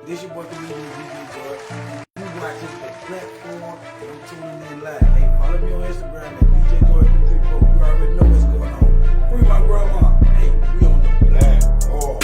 This your boy comedian DJ George. You watching the platform and I'm tuning in live. Hey, follow me on Instagram at DJ George334. You already know what's going on. Free my grandma. Hey, we on the platform.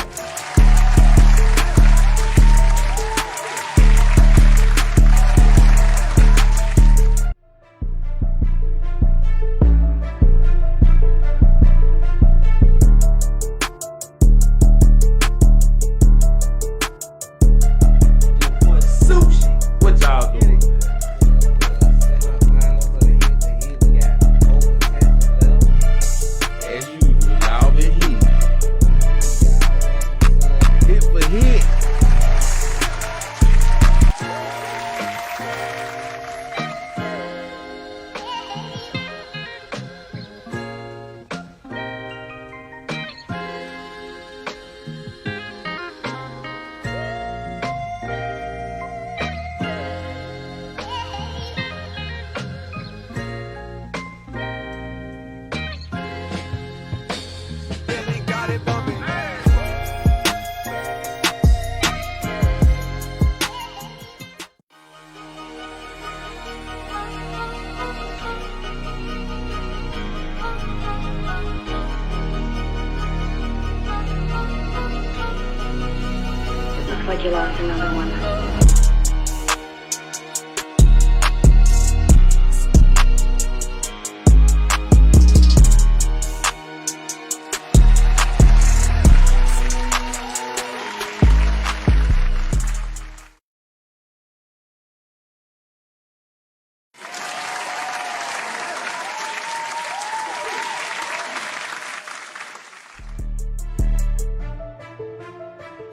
Like you lost another one.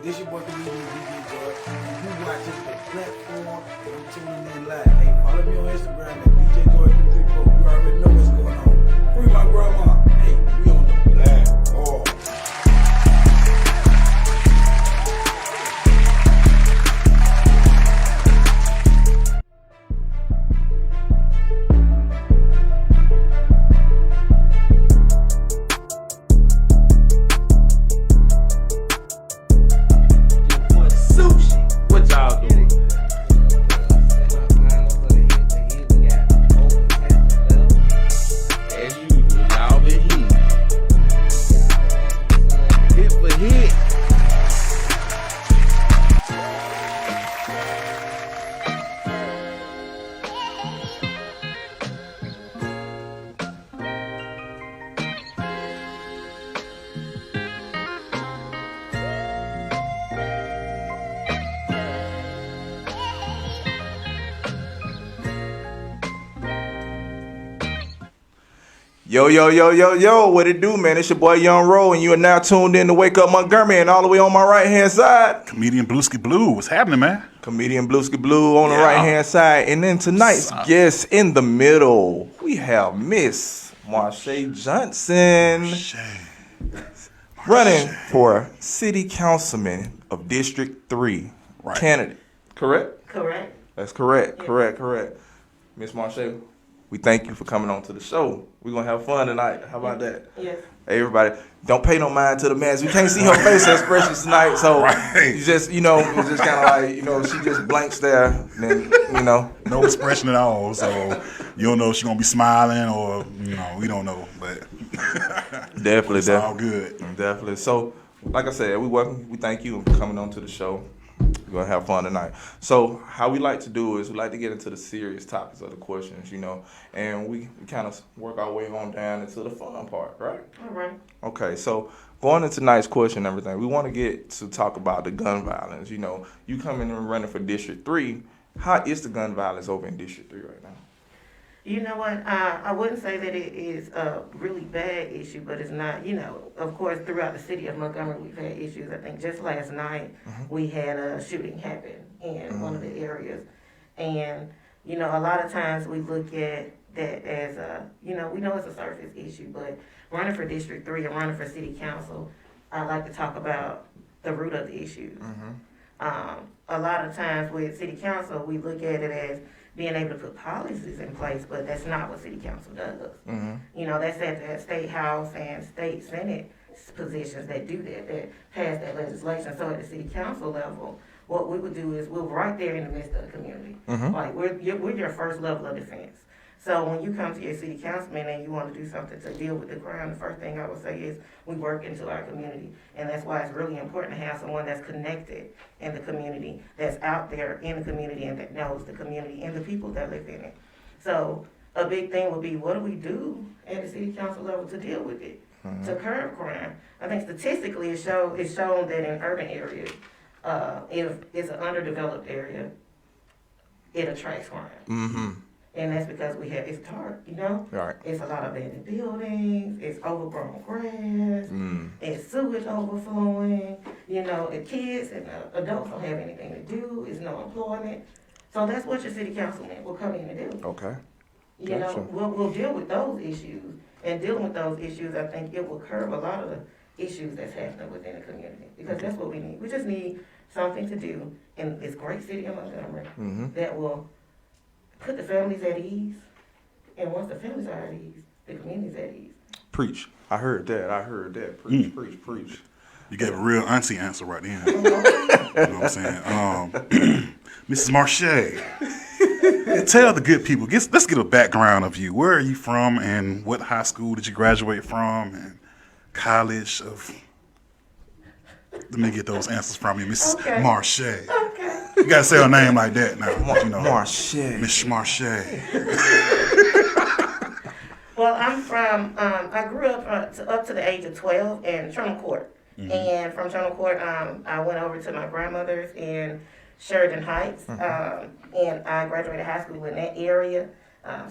This your boy comedian DJ George. You watching the platform and I'm tuning in live. Hey, follow me on Instagram at DJ George334. You already know what's going on. Free my grandma. Hey, we on the platform. Yo, what it do, man? It's your boy Young Roll, and you are now tuned in to Wake Up Montgomery, and all the way on my right-hand side, Comedian Blueski Blue. What's happening, man? Comedian Blueski Blue on the right-hand side. And then tonight's guest in the middle, we have Miss Marshay Johnson, running for City Councilman of District 3 candidate. Correct? Correct. That's correct. Yeah. Correct. Miss Marshay, we thank you for coming on to the show. We're going to have fun tonight. How about that? Yes. Hey, everybody, don't pay no mind to the mask. We can't see her facial expressions tonight, so you just, it's just kind of like, she just blanks there. Then, No expression at all, so you don't know if she's going to be smiling or, we don't know, but definitely. It's all good. Definitely. So, like I said, we thank you for coming on to the show. We're going to have fun tonight. So how we like to do is we like to get into the serious topics of the questions, and we kind of work our way on down into the fun part, right? All right. Okay, so going into tonight's question and everything, we want to get to talk about the gun violence. You coming and running for District 3. How is the gun violence over in District 3 right now? You know what? I wouldn't say that it is a really bad issue, but it's not, of course, throughout the city of Montgomery, we've had issues. I think just last night, we had a shooting happen in one of the areas. And, a lot of times we look at that as we know it's a surface issue, but running for District 3 and running for City Council, I like to talk about the root of the issues. A lot of times with City Council, we look at it as being able to put policies in place, but that's not what City Council does. That's at the State House and State Senate positions that do that pass that legislation. So at the City Council level, what we would do is we're right there in the midst of the community. Like we're your first level of defense. So when you come to your city councilman and you want to do something to deal with the crime, the first thing I would say is we work into our community. And that's why it's really important to have someone that's connected in the community, that's out there in the community and that knows the community and the people that live in it. So a big thing would be, what do we do at the city council level to deal with it, to curb crime? I think statistically it's shown that in urban areas, if it's an underdeveloped area, it attracts crime. And that's because it's dark, you know? Right. It's a lot of abandoned buildings, it's overgrown grass, it's sewage overflowing, you know, the kids and the adults don't have anything to do, there's no employment. So that's what your city councilman will come in and do. Okay. You know, we'll deal with those issues. And dealing with those issues, I think it will curb a lot of the issues that's happening within the community. Because that's what we need. We just need something to do in this great city of Montgomery that will put the families at ease. And once the families are at ease, the community's at ease. Preach. I heard that. Preach, preach. You gave a real auntie answer right there. You know what I'm saying? Mrs. Marshay, tell the good people, let's get a background of you. Where are you from and what high school did you graduate from and college of... Let me get those answers from you, Mrs. Marshay. Okay. You got to say her name like that now. You know, Marshay. Miss Marshay. Well, I'm from, I grew up to the age of 12 in Trinal Court. And from Trinal Court, I went over to my grandmother's in Sheridan Heights. And I graduated high school in that area.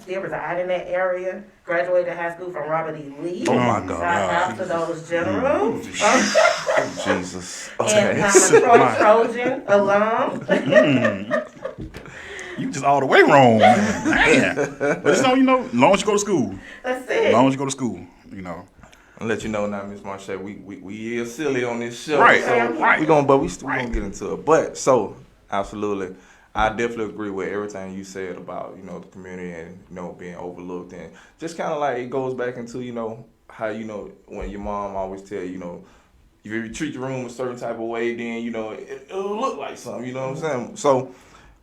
Still reside in that area. Graduated high school from Robert E. Lee. Oh my God. Shout out to those generals. Jesus. And Okay. I'm a Trojan alum. You just all the way wrong, man. But it's all, you know, as long as you go to school. That's As it. long as you go to school, you know. I'll let you know now, Miss Marshay, we is silly on this show. Right, So right. we gonna get into it. But so absolutely, I definitely agree with everything you said about, you know, the community and, you know, being overlooked, and just kind of like it goes back into, you know, how, you know, when your mom always tell you, you know, if you treat your room a certain type of way, then, you know, it'll look like something, you know what I'm saying? So,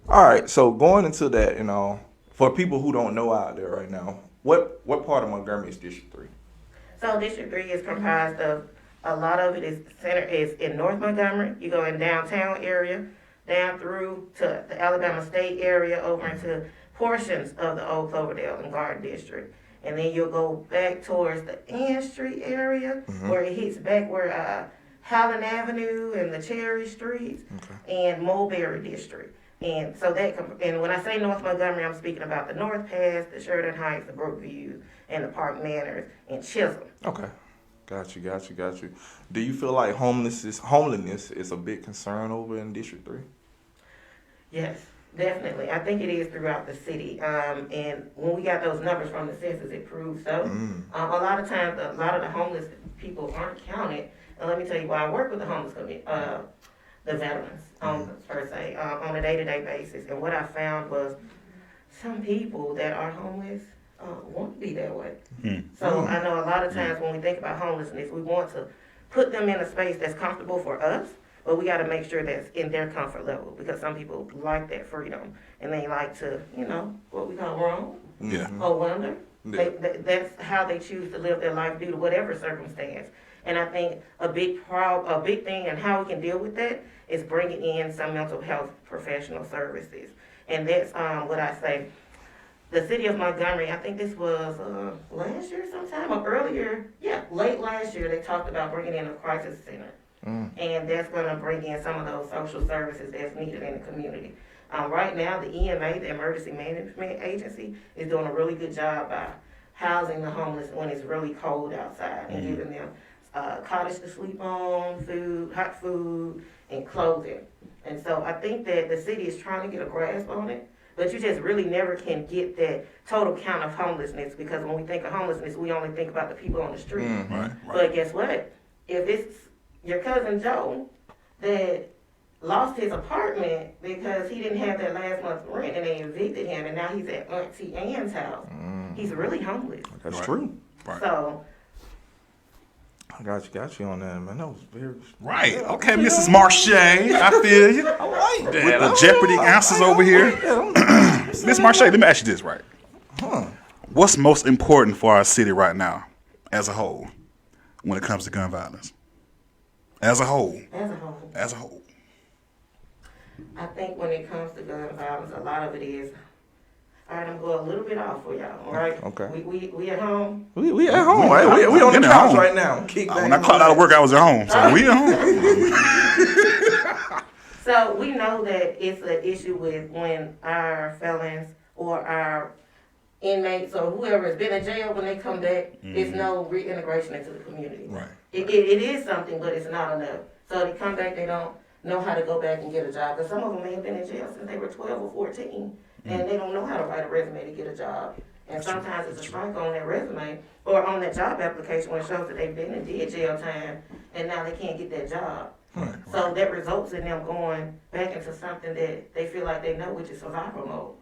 all right, so going into that, you know, for people who don't know out there right now, what part of Montgomery is District 3? So District 3 is comprised of, a lot of it is in North Montgomery. You go in downtown area, down through to the Alabama State area, over into portions of the Old Cloverdale and Garden District. And then you'll go back towards the Ann Street area, where it hits back where Howland Avenue and the Cherry Streets, and Mulberry District. And so and when I say North Montgomery, I'm speaking about the North Pass, the Sheridan Heights, the Brookview, and the Park Manors, and Chisholm. Okay. Got you. Do you feel like homelessness is a big concern over in District 3? Yes, definitely. I think it is throughout the city. And when we got those numbers from the census, it proves so. A lot of times, a lot of the homeless people aren't counted. And let me tell you why I work with the homeless community, the veterans, per se, on a day-to-day basis. And what I found was some people that are homeless want to be that way. So I know a lot of times when we think about homelessness, we want to put them in a space that's comfortable for us, but we got to make sure that's in their comfort level, because some people like that freedom and they like to, you know, what we call roam or wander. Yeah. That's how they choose to live their life due to whatever circumstance. And I think a big thing and how we can deal with that is bringing in some mental health professional services. And that's what I say. The city of Montgomery, I think this was last year sometime or earlier, late last year, they talked about bringing in a crisis center. And that's going to bring in some of those social services that's needed in the community. Right now, the EMA, the Emergency Management Agency, is doing a really good job by housing the homeless when it's really cold outside and giving them cottage to sleep on, food, hot food, and clothing. And so I think that the city is trying to get a grasp on it. But you just really never can get that total count of homelessness, because when we think of homelessness, we only think about the people on the street. Right. But guess what? If it's your cousin Joe that lost his apartment because he didn't have that last month's rent and they evicted him, and now he's at Auntie Ann's house, he's really homeless. That's true. Right. I got you on that, man. That was very Right. Okay, Mrs. Marshay. I feel you. I like that. With the Jeopardy answers over here. Miss Marshay, let me ask you this, right? What's most important for our city right now, as a whole, when it comes to gun violence? As a whole. As a whole. I think when it comes to gun violence, a lot of it is. All right, I'm going a little bit off for y'all. All right. Okay. We at home. We at home, right? We on the couch right now. When I clocked out of work, I was at home. So we at home. So we know that it's an issue with when our felons or our inmates or whoever has been in jail, when they come back, there's no reintegration into the community. Right. It is something, but it's not enough. So they come back, they don't know how to go back and get a job. Because some of them may have been in jail since they were 12 or 14, and they don't know how to write a resume to get a job. And sometimes it's a strike on their resume or on that job application when it shows that they've been and did jail time, and now they can't get that job. Right. So that results in them going back into something that they feel like they know, which is survival mode.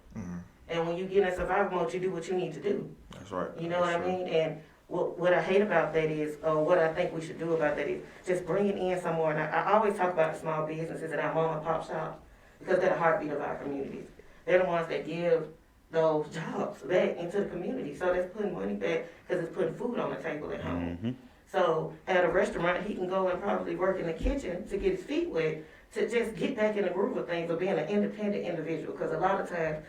And when you get in survival mode, you do what you need to do. That's right. You know what I mean? And what I hate about that is, or what I think we should do about that is, just bringing in some more. And I always talk about the small businesses and our mom and pop shops, because they're the heartbeat of our communities. They're the ones that give those jobs back into the community. So that's putting money back, because it's putting food on the table at home. So at a restaurant, he can go and probably work in the kitchen to get his feet wet, to just get back in the groove of things, of being an independent individual. Because a lot of times,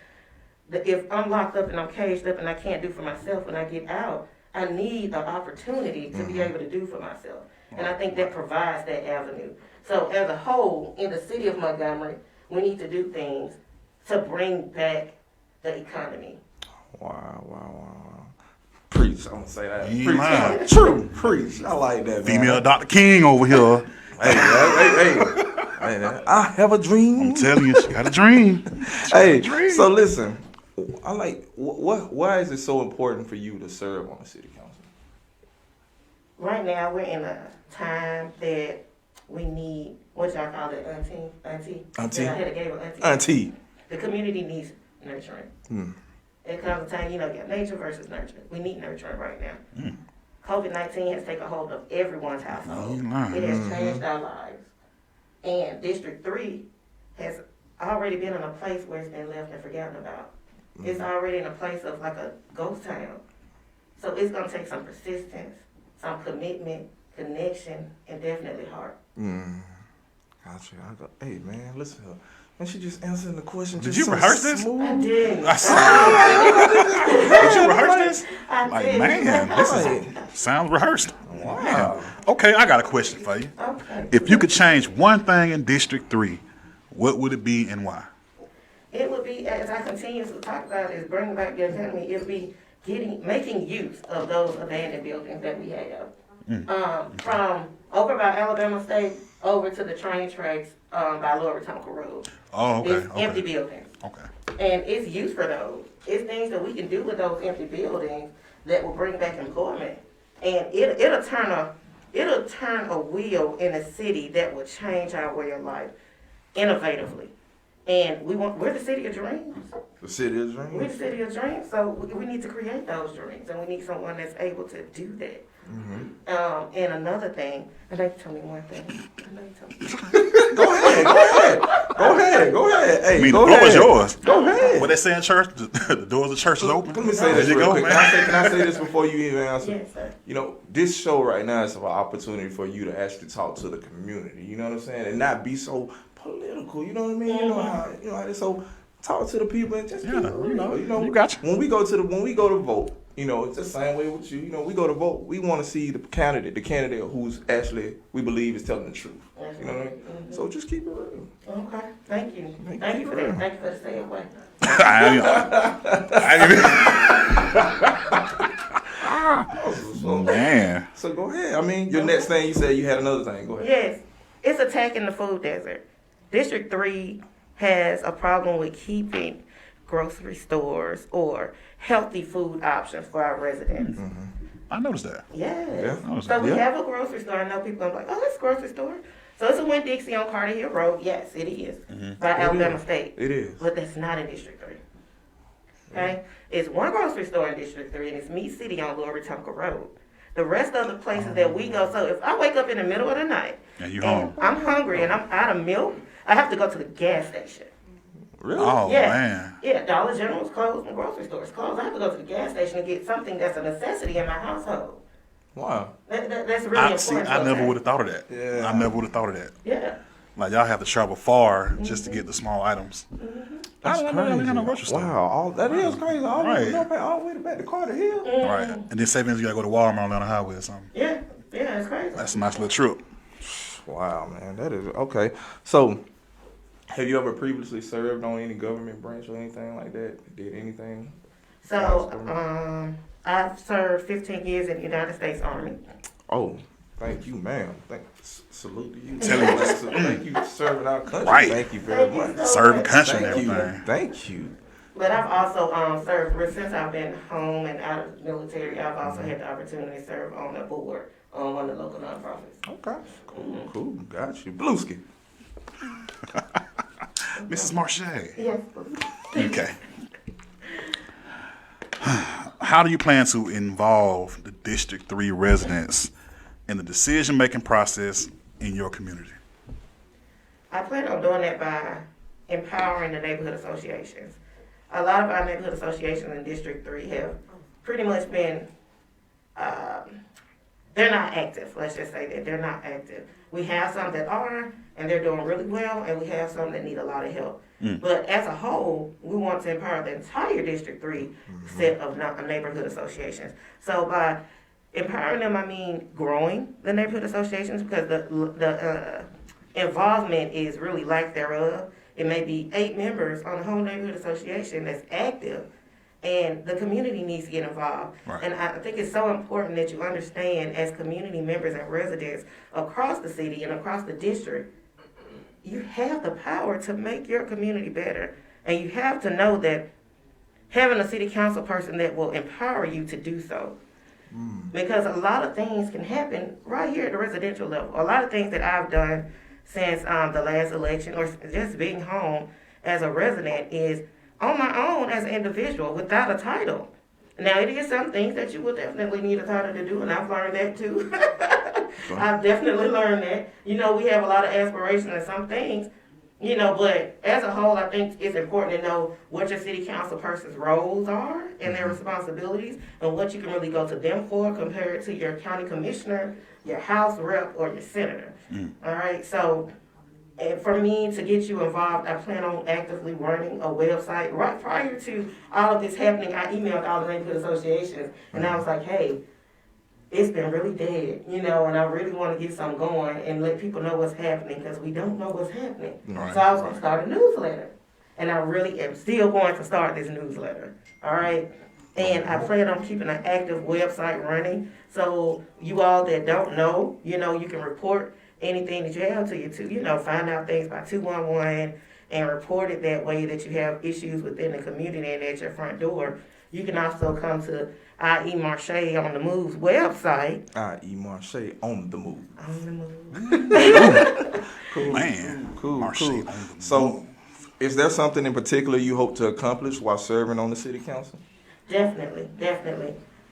if I'm locked up and I'm caged up and I can't do for myself when I get out, I need an opportunity to be able to do for myself. And I think that provides that avenue. So as a whole, in the city of Montgomery, we need to do things to bring back the economy. Wow. Preach, I'm gonna say that. You Preach. lying. True, preach. I like that, man. Female Dr. King over here. Hey, I have a dream. I'm telling you, she got a dream. So listen, I like, why is it so important for you to serve on the city council? Right now, we're in a time that we need, what y'all call it, auntie? Auntie. Yeah, I had to give her Auntie. The community needs nurturing. It comes a time, you got nature versus nurturing. We need nurturing right now. COVID-19 has taken hold of everyone's household. It has changed our lives. And District 3 has already been in a place where it's been left and forgotten about. It's already in a place of like a ghost town. So it's going to take some persistence, some commitment, connection, and definitely heart. Gotcha. Hey, man, listen. And she just answering the question. Did you rehearse this? I did. Did you rehearse this? I did. Man, this sounds rehearsed. Wow. Okay, I got a question for you. Okay. If you could change one thing in District 3, what would it be and why? It would be, as I continue to talk about, is bringing back the economy. It would be making use of those abandoned buildings that we have. From over by Alabama State over to the train tracks by Lower Wetumpka Road. Oh, okay. It's empty buildings. Okay. And it's used for those. It's things that we can do with those empty buildings that will bring back employment. And it'll turn a wheel in a city that will change our way of life innovatively. And we're the city of dreams. The city of dreams. We're the city of dreams, so we need to create those dreams, and we need someone that's able to do that. And another thing, I know you told me one thing. Go ahead. Hey, I mean, the floor is yours. Go ahead. What they say in church, the doors of church is open. Let me say this There you real go, quick. man. Can I say this before you even answer? Yes, sir. This show right now is an opportunity for you to actually talk to the community. You know what I'm saying? And not be so political. You know what I mean? You know how it's so. Talk to the people and just keep it real. You got you. When we go to vote, it's the same way with you. We go to vote. We want to see the candidate who's actually we believe is telling the truth. You know what I mean? So just keep it real. Okay, thank you. Thank you for that. Thank you for the segue. Man. So go ahead. Your next thing you said you had another thing. Go ahead. Yes, it's attacking the food desert. District 3 has a problem with keeping grocery stores or healthy food options for our residents. I noticed that. Yes. Yeah. So we have a grocery store. I know people are like, oh, it's a grocery store. So it's a Winn-Dixie on Carter Hill Road. Yes, it is. By Alabama State. It is. But that's not in District 3. Okay? It's one grocery store in District 3, and it's Meat City on Lower Wetumpka Road. The rest of the places that we go, so if I wake up in the middle of the night And you and home. I'm hungry and I'm out of milk, I have to go to the gas station. Really? Oh, Yeah. man. Yeah, Dollar General's closed and grocery stores closed. I have to go to the gas station to get something that's a necessity in my household. Wow. That's really I important. never would have thought of that. Yeah. I never would have thought of that. Yeah. Like, y'all have to travel far just to get the small items. That's I didn't know y'all crazy. got no grocery store. Wow, that is crazy. All, Right. all the way back to Carter Hill. Right. And then 7 minutes, you got to go to Walmart on the highway or something. Yeah, it's crazy. That's a nice little trip. Wow, man, that is okay. So, have you ever previously served on any government branch or anything like that? Did anything? So, I've served 15 years in the United States Army. Oh, thank you, ma'am. Salute to you. Telling you. Thank you for serving our country. Right. Thank you very Thank you much. so Serving much. country and Thank you. everything. Thank you. But I've also served, since I've been home and out of the military, I've also had the opportunity to serve on a board on one of the local nonprofits. Okay. Cool. Got you. Blueski. Mrs. Marche. Yes. Okay. How do you plan to involve the District 3 residents in the decision-making process in your community? I plan on doing that by empowering the neighborhood associations. A lot of our neighborhood associations in District 3 have pretty much been, they're not active. Let's just say that they're not active. We have some that are, and they're doing really well, and we have some that need a lot of help. But as a whole, we want to empower the entire District 3 set of neighborhood associations. So by empowering them, I mean growing the neighborhood associations, because the involvement is really lack thereof. It may be 8 members on a whole neighborhood association that's active, and the community needs to get involved. Right. And I think it's so important that you understand, as community members and residents across the city and across the district, you have the power to make your community better. And you have to know that having a city council person that will empower you to do so. Because a lot of things can happen right here at the residential level. A lot of things that I've done since the last election, or just being home as a resident, is on my own as an individual without a title. Now, it is some things that you will definitely need a title to do, and I've learned that too. I've definitely learned that. You know, we have a lot of aspirations in some things, you know, but as a whole, I think it's important to know what your city council person's roles are and their responsibilities, and what you can really go to them for compared to your county commissioner, your house rep, or your senator. All right, so and for me to get you involved, I plan on actively running a website. Right prior to all of this happening, I emailed all the neighborhood associations, and I was like, hey, it's been really dead, you know, and I really want to get something going and let people know what's happening, because we don't know what's happening. Right. So I was going to start a newsletter, and I really am still going to start this newsletter, all right? And I plan on keeping an active website running, so you all that don't know, you know, you can report anything that you have to, you know, find out things by 211 and report it that way, that you have issues within the community and at your front door. You can also come to I.E. Marche on the Move's website. I.E. Marshay on the move. On the Move. Cool. Man. Cool. Marche Cool. on the So, move. is there something in particular you hope to accomplish while serving on the city council? Definitely.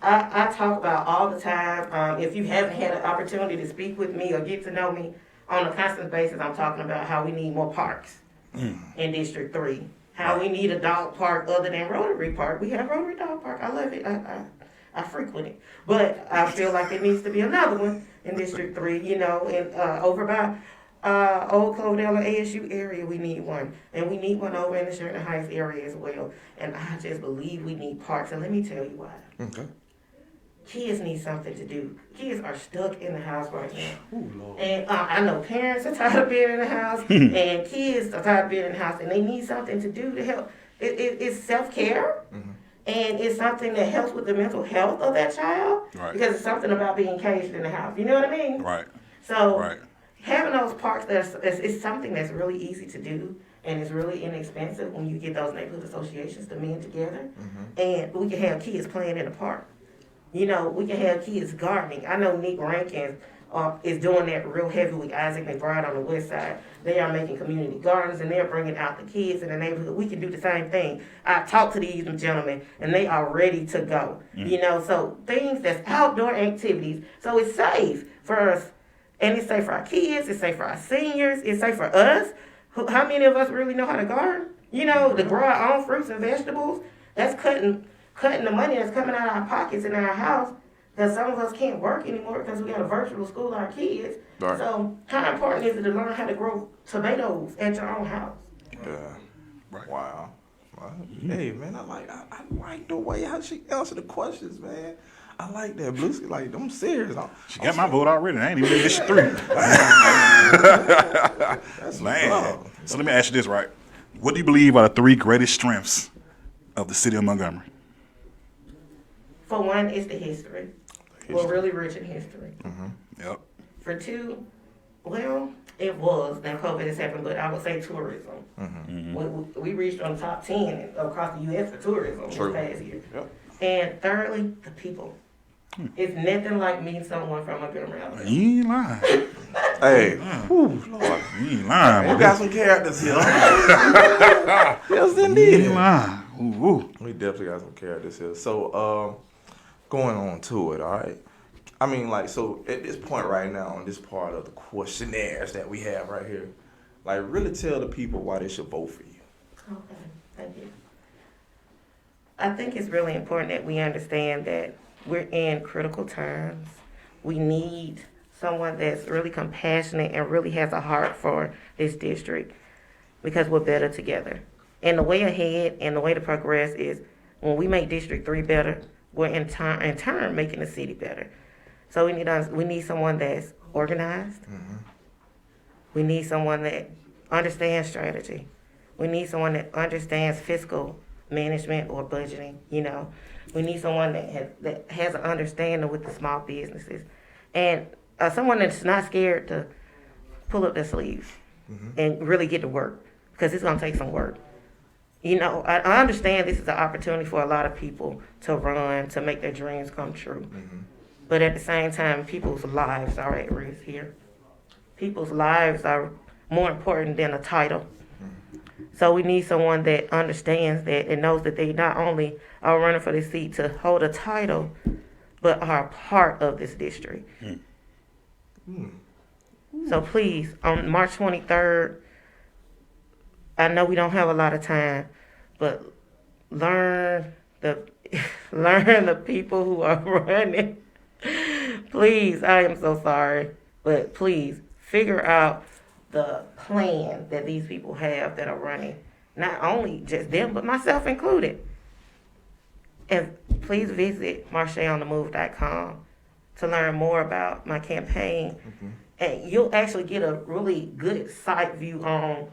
I talk about all the time. If you haven't had an opportunity to speak with me or get to know me on a constant basis, I'm talking about how we need more parks in District 3. How we need a dog park other than Rotary Park. We have Rotary Dog Park. I love it. I frequent it. But I feel like there needs to be another one in District 3, you know, and over by Old Cloverdale and ASU area, we need one. And we need one over in the Sheridan Heights area as well. And I just believe we need parks. And let me tell you why. Okay. Kids need something to do. Kids are stuck in the house right now. And I know parents are tired of being in the house, and kids are tired of being in the house, and they need something to do to help. It's self-care, and it's something that helps with the mental health of that child, Right. because it's something about being caged in the house. You know what I mean? Right. So Right. having those parks, it's something that's really easy to do, and it's really inexpensive when you get those neighborhood associations to meet together, and we can have kids playing in the park. You know, we can have kids gardening. I know Nick Rankins is doing that real heavy with Isaac McBride on the west side. They are making community gardens and they're bringing out the kids in the neighborhood. We can do the same thing. I talked to these gentlemen and they are ready to go. You know, so things that's outdoor activities. So it's safe for us. And it's safe for our kids. It's safe for our seniors. It's safe for us. How many of us really know how to garden? You know, to grow our own fruits and vegetables. That's cutting the money that's coming out of our pockets in our house. Because some of us can't work anymore because we got a virtual school our kids. Right. So how important is it to learn how to grow tomatoes at your own house? Yeah. Right. Wow. Hey man, I like the way how she answered the questions, man. I like that, Blue. Like, I'm serious. She got my vote already. I ain't even in District 3. That's Man. So let me ask you this, right? What do you believe are the 3 greatest strengths of the city of Montgomery? For one, it's the history. We're really rich in history. Yep. For 2, well, it was. Now COVID has happened, but I would say tourism. We reached on the top 10 across the U.S. for tourism this past year. Yep. And thirdly, the people. It's nothing like meeting someone from Montgomery, Alabama. You ain't lying. Hey, whew, Lord. You ain't lying. We got some characters here. Yes, You indeed. ain't lying. Ooh. We definitely got some characters here. So, going on to it, all right? I mean, like, so at this point right now, on this part of the questionnaires that we have right here, like, really tell the people why they should vote for you. Okay, thank you. I think it's really important that we understand that we're in critical times. We need someone that's really compassionate and really has a heart for this district because we're better together. And the way ahead and the way to progress is when we make District 3 better, we're in turn making the city better. So we need someone that's organized. We need someone that understands strategy. We need someone that understands fiscal management or budgeting, you know. We need someone that has an understanding with the small businesses. And someone that's not scared to pull up their sleeves and really get to work, because it's going to take some work. You know, I understand this is an opportunity for a lot of people to run, to make their dreams come true. But at the same time, people's lives are at risk here. People's lives are more important than a title. So we need someone that understands that and knows that they not only are running for the seat to hold a title, but are a part of this district. So please, on March 23rd, I know we don't have a lot of time, but learn the people who are running. Please, I am so sorry, but please figure out the plan that these people have that are running. Not only just them, but myself included. And please visit MarshaOnTheMove.com to learn more about my campaign. And you'll actually get a really good sight view on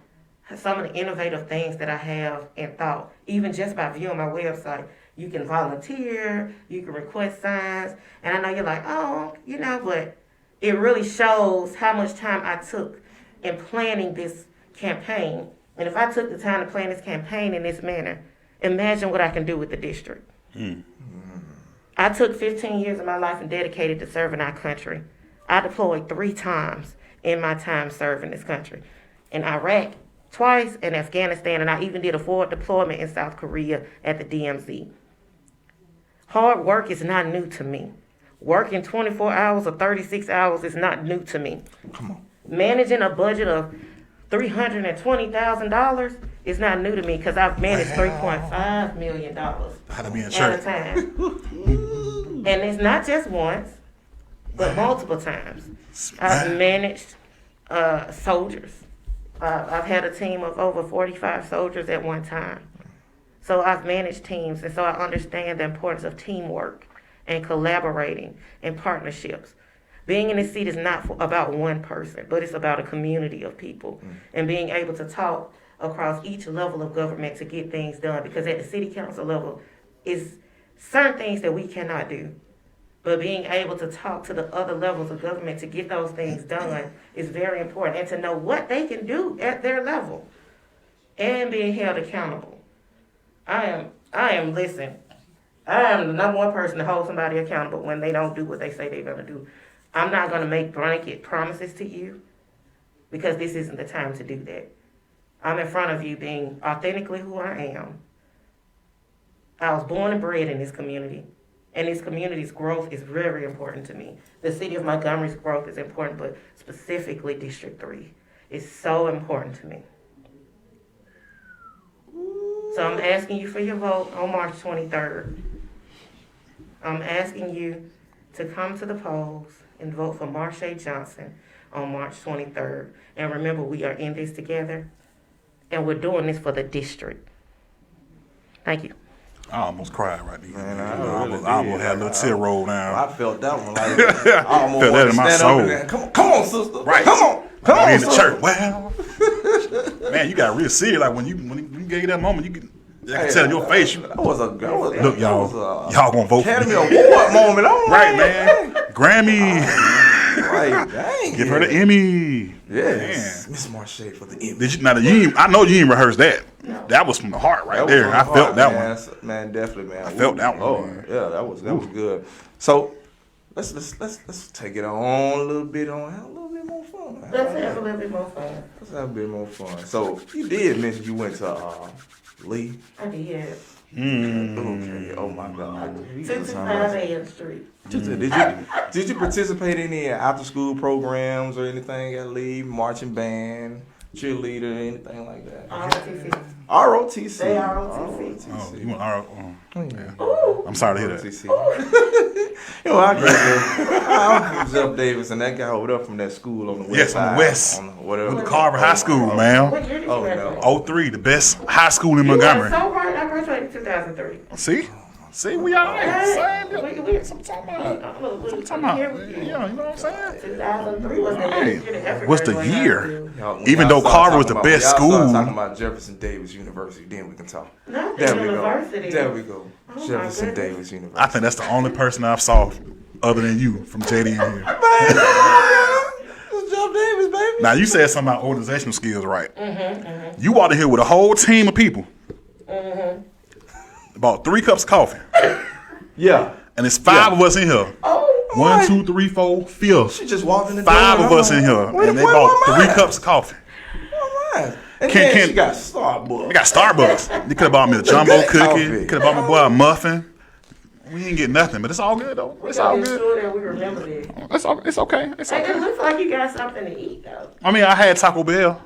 some of the innovative things that I have in thought. Even just by viewing my website, you can volunteer, you can request signs. And I know you're like, oh, you know, but it really shows how much time I took in planning this campaign. And if I took the time to plan this campaign in this manner, imagine what I can do with the district. I took 15 years of my life and dedicated to serving our country. I deployed 3 times in my time serving this country. In Iraq, twice, in Afghanistan, and I even did a forward deployment in South Korea at the DMZ. Hard work is not new to me. Working 24 hours or 36 hours is not new to me. Come on. Managing a budget of $320,000 is not new to me because I've managed $3.5 million How to be in at a church. time. And it's not just once, but multiple times. I've managed soldiers. I've had a team of over 45 soldiers at one time. So I've managed teams, and so I understand the importance of teamwork and collaborating and partnerships. Being in this seat is not about one person, but it's about a community of people and being able to talk across each level of government to get things done. Because at the city council level, is certain things that we cannot do. But being able to talk to the other levels of government to get those things done is very important, and to know what they can do at their level and being held accountable. I am the number one person to hold somebody accountable when they don't do what they say they're going to do. I'm not going to make blanket promises to you because this isn't the time to do that. I'm in front of you being authentically who I am. I was born and bred in this community, and this community's growth is very important to me. The city of Montgomery's growth is important, but specifically District 3 is so important to me. So I'm asking you for your vote on March 23rd. I'm asking you to come to the polls and vote for Marshay Johnson on March 23rd. And remember, we are in this together, and we're doing this for the district. Thank you. I almost cried right there. Man, I almost had a little tear roll down. I felt that one. Like, I almost Felt that in my stand soul. up and come on, sister. Right. Come We on, in the sister. church. Well, man, you got real serious. Like when you gave that moment, I can tell in your face. That was a Look, y'all, that was y'all gonna vote for Academy me. Award moment. I'm Right, like, man. Grammy. Like, dang. Give her the Emmy. Yes. Man. Miss Marshay for the Emmy. Did you? Now, I know you ain't rehearsed that. That was from the heart right That was there. on the I felt heart, that man. one. Man, definitely, man. I felt that one, man. Yeah, that was good. So let's take it on a little bit have a little bit more fun. Let's have a little bit more fun. Let's have a bit more fun. So you did mention you went to Lee. I did. Okay. Oh my God. 225 A.M. Street. Did you participate in any after school programs or anything at Lee? Marching band, cheerleader, anything like that? ROTC. ROTC. They ROTC. Oh, you want yeah. Ooh. I'm sorry to hear that. ROTC. You know, I grew up I'm from Jeff Davis, and that guy over there from that school on the west Yes, side. on the west. Whatever. With Carver High School, man. What year did you Oh, graduate? no. 03, the best high school in You are Montgomery. so right. I graduated in 2003. See, we all right. Same. I'm talking about. Yeah, you know what I'm saying? 2003 was the Hey, year to ever what's the graduate high year? school. When Even y'all though start Carver was talking the about- best when y'all start school. talking about Jefferson Davis University, then we can talk. Not There the we go. university. There we go. Oh, my Jefferson goodness. Davis University. I think that's the only person I've saw other than you from JD in here. It's Jeff Davis, baby. Now, you said something about organizational skills, right? You walked in here with a whole team of people. About 3 cups of coffee. Yeah. And it's 5 of us in here. Oh, 1, 2, 3, 4, 5. She just walked in the door. 5 of us in here. Wait, And they wait, bought wait, 3 cups of coffee. And Can- then she got Starbucks. We got Starbucks. You could have bought me a jumbo Good cookie. coffee. You could have bought my boy a muffin. We didn't get nothing, but it's all good though. we It's all gotta be good. sure that we remember this. It's okay. It's Like, it okay. looks like you got something to eat, though. I mean, I had Taco Bell.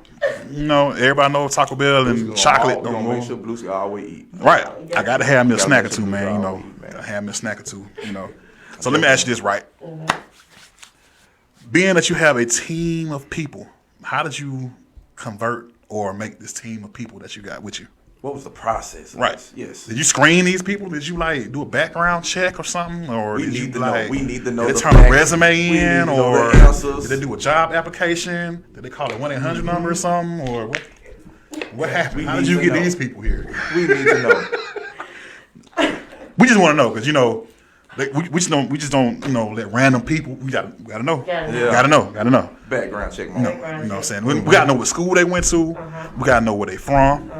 You know, everybody knows Taco Bell and chocolate. We're going to make sure Blue Sky always eat. Right. I got to have me a Gotta snack or make two, sure man. we You all know, eat, man. gotta have me a snack or two. You know. So let me ask you this, right? Being that you have a team of people, how did you convert or make this team of people that you got with you? What was the process? of Right. this? Yes. Did you screen these people? Did you like do a background check or something? Or We did you need to know. like We need to know did they the turn a facts. resume We need in to know or the answers. did they do a job application? Did they call a 1-800 number or something? Or what happened? We How did need you to get know. these people here? We need to know. We just want to know because you know we just don't you know let random people. We gotta know. Yeah. Yeah. Gotta know. Background check, You man. know what I'm saying? We gotta know what school they went to. We gotta know where they from.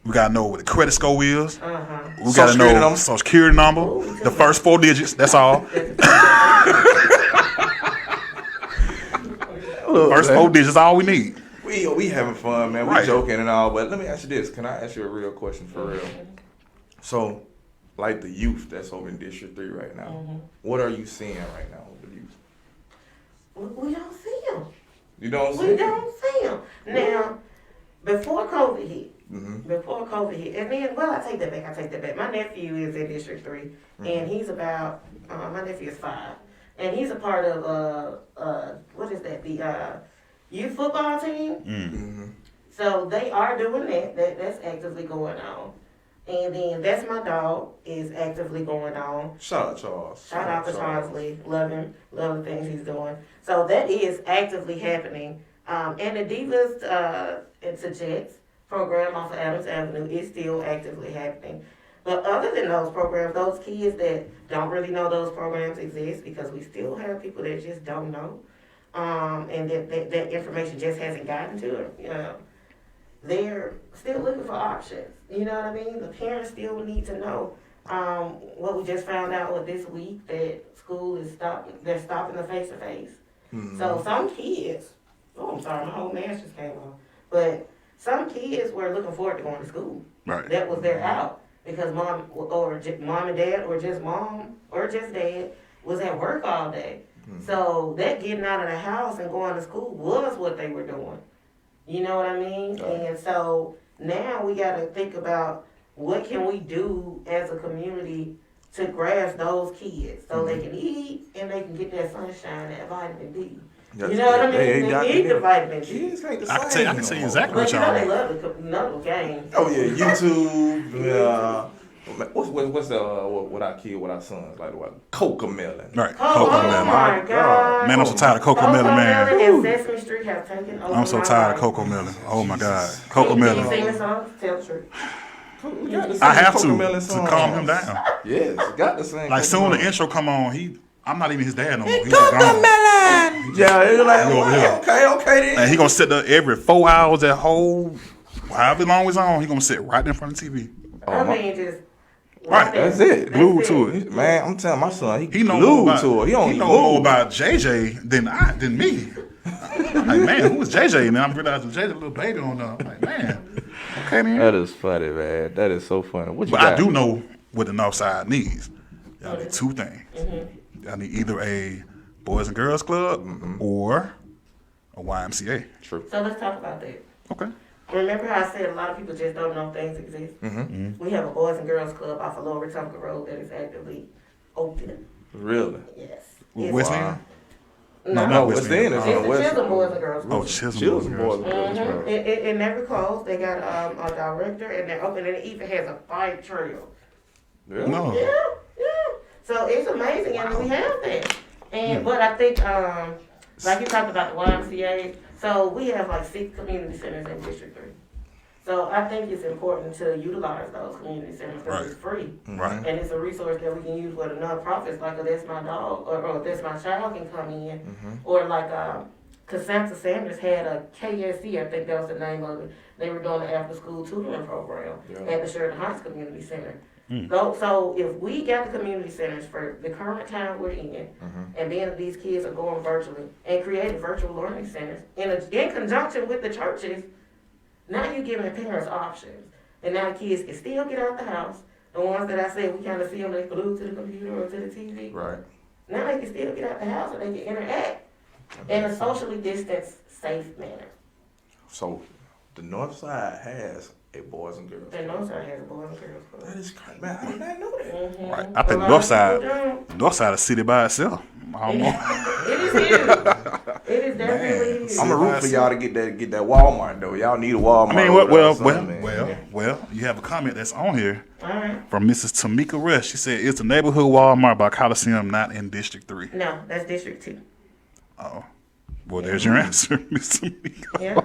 We gotta know what the credit score is. We Social gotta security know number. social security number, the first 4 digits. That's all. Look, First man, 4 digits, all we need. we having fun, man. We Right. joking and all, but let me ask you this. Can I ask you a real question for real? So, like the youth that's over in District 3 right now, what are you seeing right now with the youth? We don't see them. You don't see We it? don't see them. Now, before COVID hit, Mm-hmm. and then, well, I take that back. My nephew is in District 3, and he's about, my nephew is 5, and he's a part of, what is that, the youth football team. Mm-hmm. So they are doing that. That's actively going on. And then That's My Dog is actively going on. Shout out Charles. Shout out to Charles Lee. Love him. Love the things he's doing. So that is actively happening. And the Divas into Jets program off of Adams Avenue is still actively happening. But other than those programs, those kids that don't really know those programs exist, because we still have people that just don't know, and that information just hasn't gotten to them. You know, they're still looking for options. You know what I mean? The parents still need to know What we just found out was this week that school is they're stopping the face-to-face. So some kids, I'm sorry, my whole mask just came off. But some kids were looking forward to going to school. Right. That was their out because mom and dad or just mom or just dad was at work all day. So that getting out of the house and going to school was what they were doing. You know what I mean? And so now we got to think about what can we do as a community to grasp those kids so they can eat and they can get that sunshine, that vitamin D. You know what I mean? They need the vitamin D. Kids ain't the I can tell you exactly But what you know they y'all. love the games. Oh yeah, YouTube. What's what our kid, what our sons like? What Cocomelon? Right. Oh Cocomelon. my God. Man, I'm so tired of Cocomelon, man. And Sesame Street have taken over. I'm so tired of Cocomelon. Oh my God. Can you sing Cocomelon. the song? Tell the truth. I have to calm him down. Yes, got the same. Like soon the intro come on, I'm not even his dad no more. He's Cocomelon. Yeah, you're like, Go over here. okay then. And he gonna sit there every 4 hours, that whole however long it's on, he gonna sit right in front of the TV. I mean, just Right, That's it. Glued to it. Man, I'm telling my son, he He know glued more about, to it. He don't he even know more move. about JJ than me. I'm like, man, who is JJ? And then I'm realizing JJ, a little baby on there. I'm like, man, okay then. That is funny, man. That is so funny. What you But got? I do know what the North Side needs. Y'all need two things. Y'all need either a Boys and Girls Club or a YMCA. True. So let's talk about that. Okay. Remember how I said a lot of people just don't know things exist? We have a Boys and Girls Club off of Lower Wetumpka Road that is actively open. Really? Yes. West Wow. End? No, no, What's West the end? End. It's the Chisholm Boys and Girls Club. Oh, Chisholm Children Boys boys. and Girls. and girls. It never closed. They got a director and they're open and it even has a bike trail. Really? No. Yeah. So it's amazing and we have that. And but I think like you talked about the YMCA, so we have like 6 community centers in District 3. So I think it's important to utilize those community centers because it's free. Right. And it's a resource that we can use with the nonprofits, like That's My Dog, or That's My Child can come in. Or like, Cassandra Sanders had a KSC, I think that was the name of it. They were doing an after-school tutoring program at the Sheridan Heights Community Center. So if we got the community centers for the current time we're in, and being that these kids are going virtually, and creating virtual learning centers, in conjunction with the churches, now you're giving parents options. And now the kids can still get out the house. The ones that I said we kind of see them, they glued to the computer or to the TV. Right. Now they can still get out the house and they can interact in a socially distanced, safe manner. So, the North Side has a Boys and Girls. The North Side has a Boys and Girls Club. That is crazy, man. I did not know that. Right. I think A lot North of Side, people don't. North Side of the city by itself. I don't know. It is huge. It is definitely huge. I'm gonna root for y'all to get that Walmart though. Y'all need a Walmart. I mean, over there or something, man. well, you have a comment that's on here All right. from Mrs. Tamika Rush. She said, "Is the neighborhood Walmart by Coliseum not in District 3?" No, that's District 2. Oh, well, there's your answer, Miss Tamika. Yeah.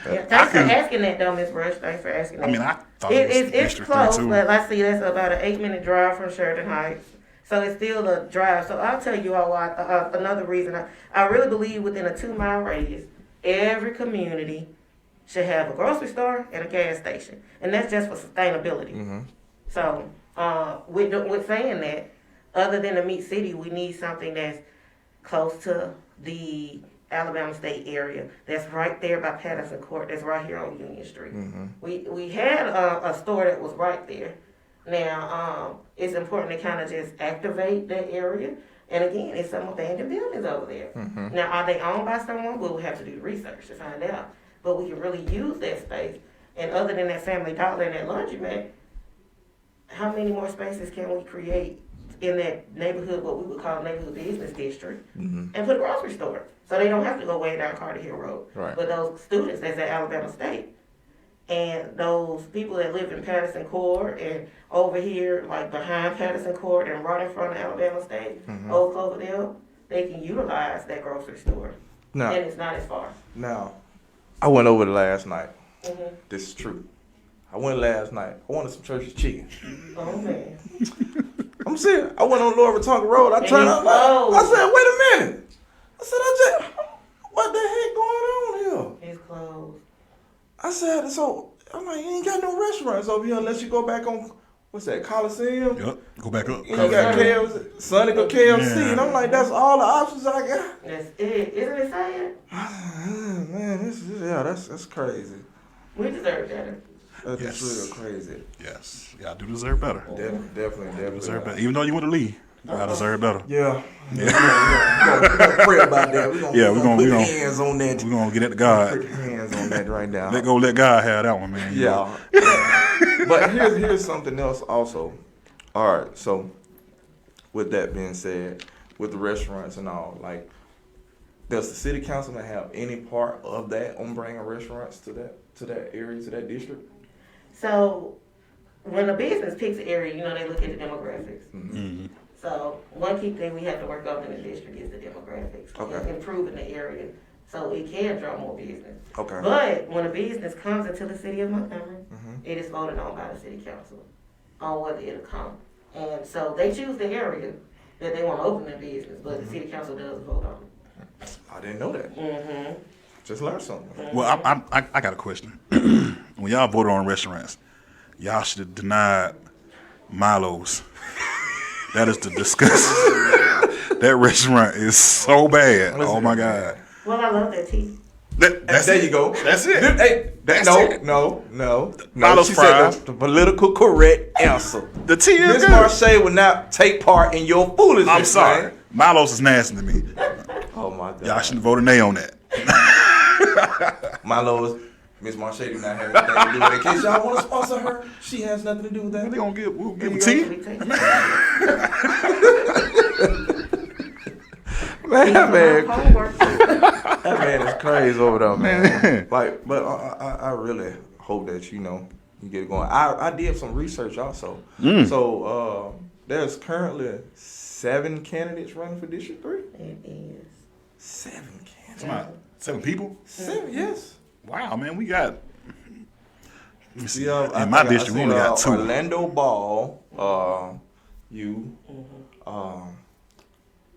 Thanks for asking that, though, Miss Rush. Thanks for asking that. I mean, I thought it was it's District 3 close, too. but I see that's about an 8-minute drive from Sheridan Heights. So it's still a drive. So I'll tell you all why. Another reason I really believe within a 2-mile radius, every community should have a grocery store and a gas station, and that's just for sustainability. So with saying that, other than a meat city, we need something that's close to the Alabama State area. That's right there by Patterson Court. That's right here on Union Street. We had a store that was right there. Now, it's important to kind of just activate that area. And again, it's some abandoned buildings over there. Now, are they owned by someone? We'll have to do the research to find out. But we can really use that space. And other than that Family Dollar and that laundromat, how many more spaces can we create in that neighborhood, what we would call neighborhood business district, and put a grocery store? So they don't have to go way down Carter Hill Road. Right. But those students that's at Alabama State, and those people that live in Patterson Court and over here, like behind Patterson Court and right in front of Alabama State, Old Cloverdale, they can utilize that grocery store. Now, And it's not as far. now, I went over there last night. This is true. I went last night. I wanted some church's chicken. Oh, man. I'm serious. I went on Lower Wetumpka Road. I And turned it's up. closed. I said, wait a minute. I said, what the heck going on here? It's closed. I said, so I'm like, you ain't got no restaurants over here unless you go back on what's that, Coliseum? Yep. Go back up. You got KFC, Sonic or KFC, Yeah. and I'm like, that's all the options I got. That's it. Isn't it sad? Man, that's crazy. We deserve better. That's Yes. real crazy. Yes. Y'all do deserve better. Definitely. Deserve better. Even though you want to leave, y'all deserve better. Yeah. We're gonna pray about that. We're gonna put hands on that. We're going to get at the God. Put hands on that right now. Let God have that one, man. You know? Yeah. But here's something else also. All right, so with that being said, with the restaurants and all, like, does the city councilman have any part of that on bringing restaurants to that area, to that district? So when a business picks an area, they look at the demographics. Mm-hmm. So one key thing we have to work on in the district is the demographics. Okay. And improving the area so it can draw more business. Okay. But when a business comes into the city of Montgomery, Mhm. it is voted on by the city council on whether it'll come. And so they choose the area that they want to open their business, but the city council does vote on it. I didn't know that. Mm-hmm. Just learned something. Well, I got a question. When y'all voted on restaurants, y'all should have denied Milo's. That is the disgusting. That restaurant is so bad. Oh my God. Well, I love that tea. That's There it. you go. That's it. Hey, That's no, it. no. Milo's She said fries. the political correct answer. The tea is Miss good. Marshay will not take part in your foolishness. I'm sorry. man. Milo's is nasty to me. Oh my God. Y'all shouldn't vote a nay on that. Milo's, Miss Marshay do not have anything to do with it. In case y'all want to sponsor her, she has nothing to do with that. They gonna we'll give them There you tea. go, sweet tea. Man, Homework. that man is crazy over there, man. Like, but I really hope that you get it going. I did some research also. So there's currently 7 candidates running for District 3. It is. 7 candidates. Come on. 7 people? 7, yes. Wow, man, we got. Let me see. Yeah, In my district, we seen, only got 2. Orlando Ball,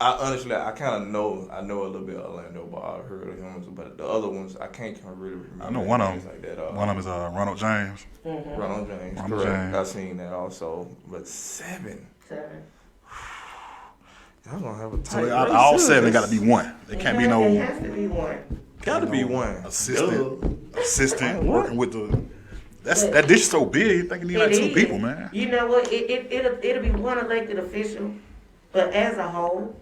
I honestly, I kind of know a little bit of Orlando Ball. I heard of him, but the other ones, I can't really remember. I know one of names them. like that. One of them is Ronald James. Ronald James. Ronald Correct. James. I seen that also, but 7. 7. Y'all gonna have a So tight all race, 7 too. got to be 1. There can't be It no has to be one. Gotta be one. assistant What? working with the. That dish is so big. I think you need like It 2 is. people, man. You know what? It'll be one elected official, but as a whole,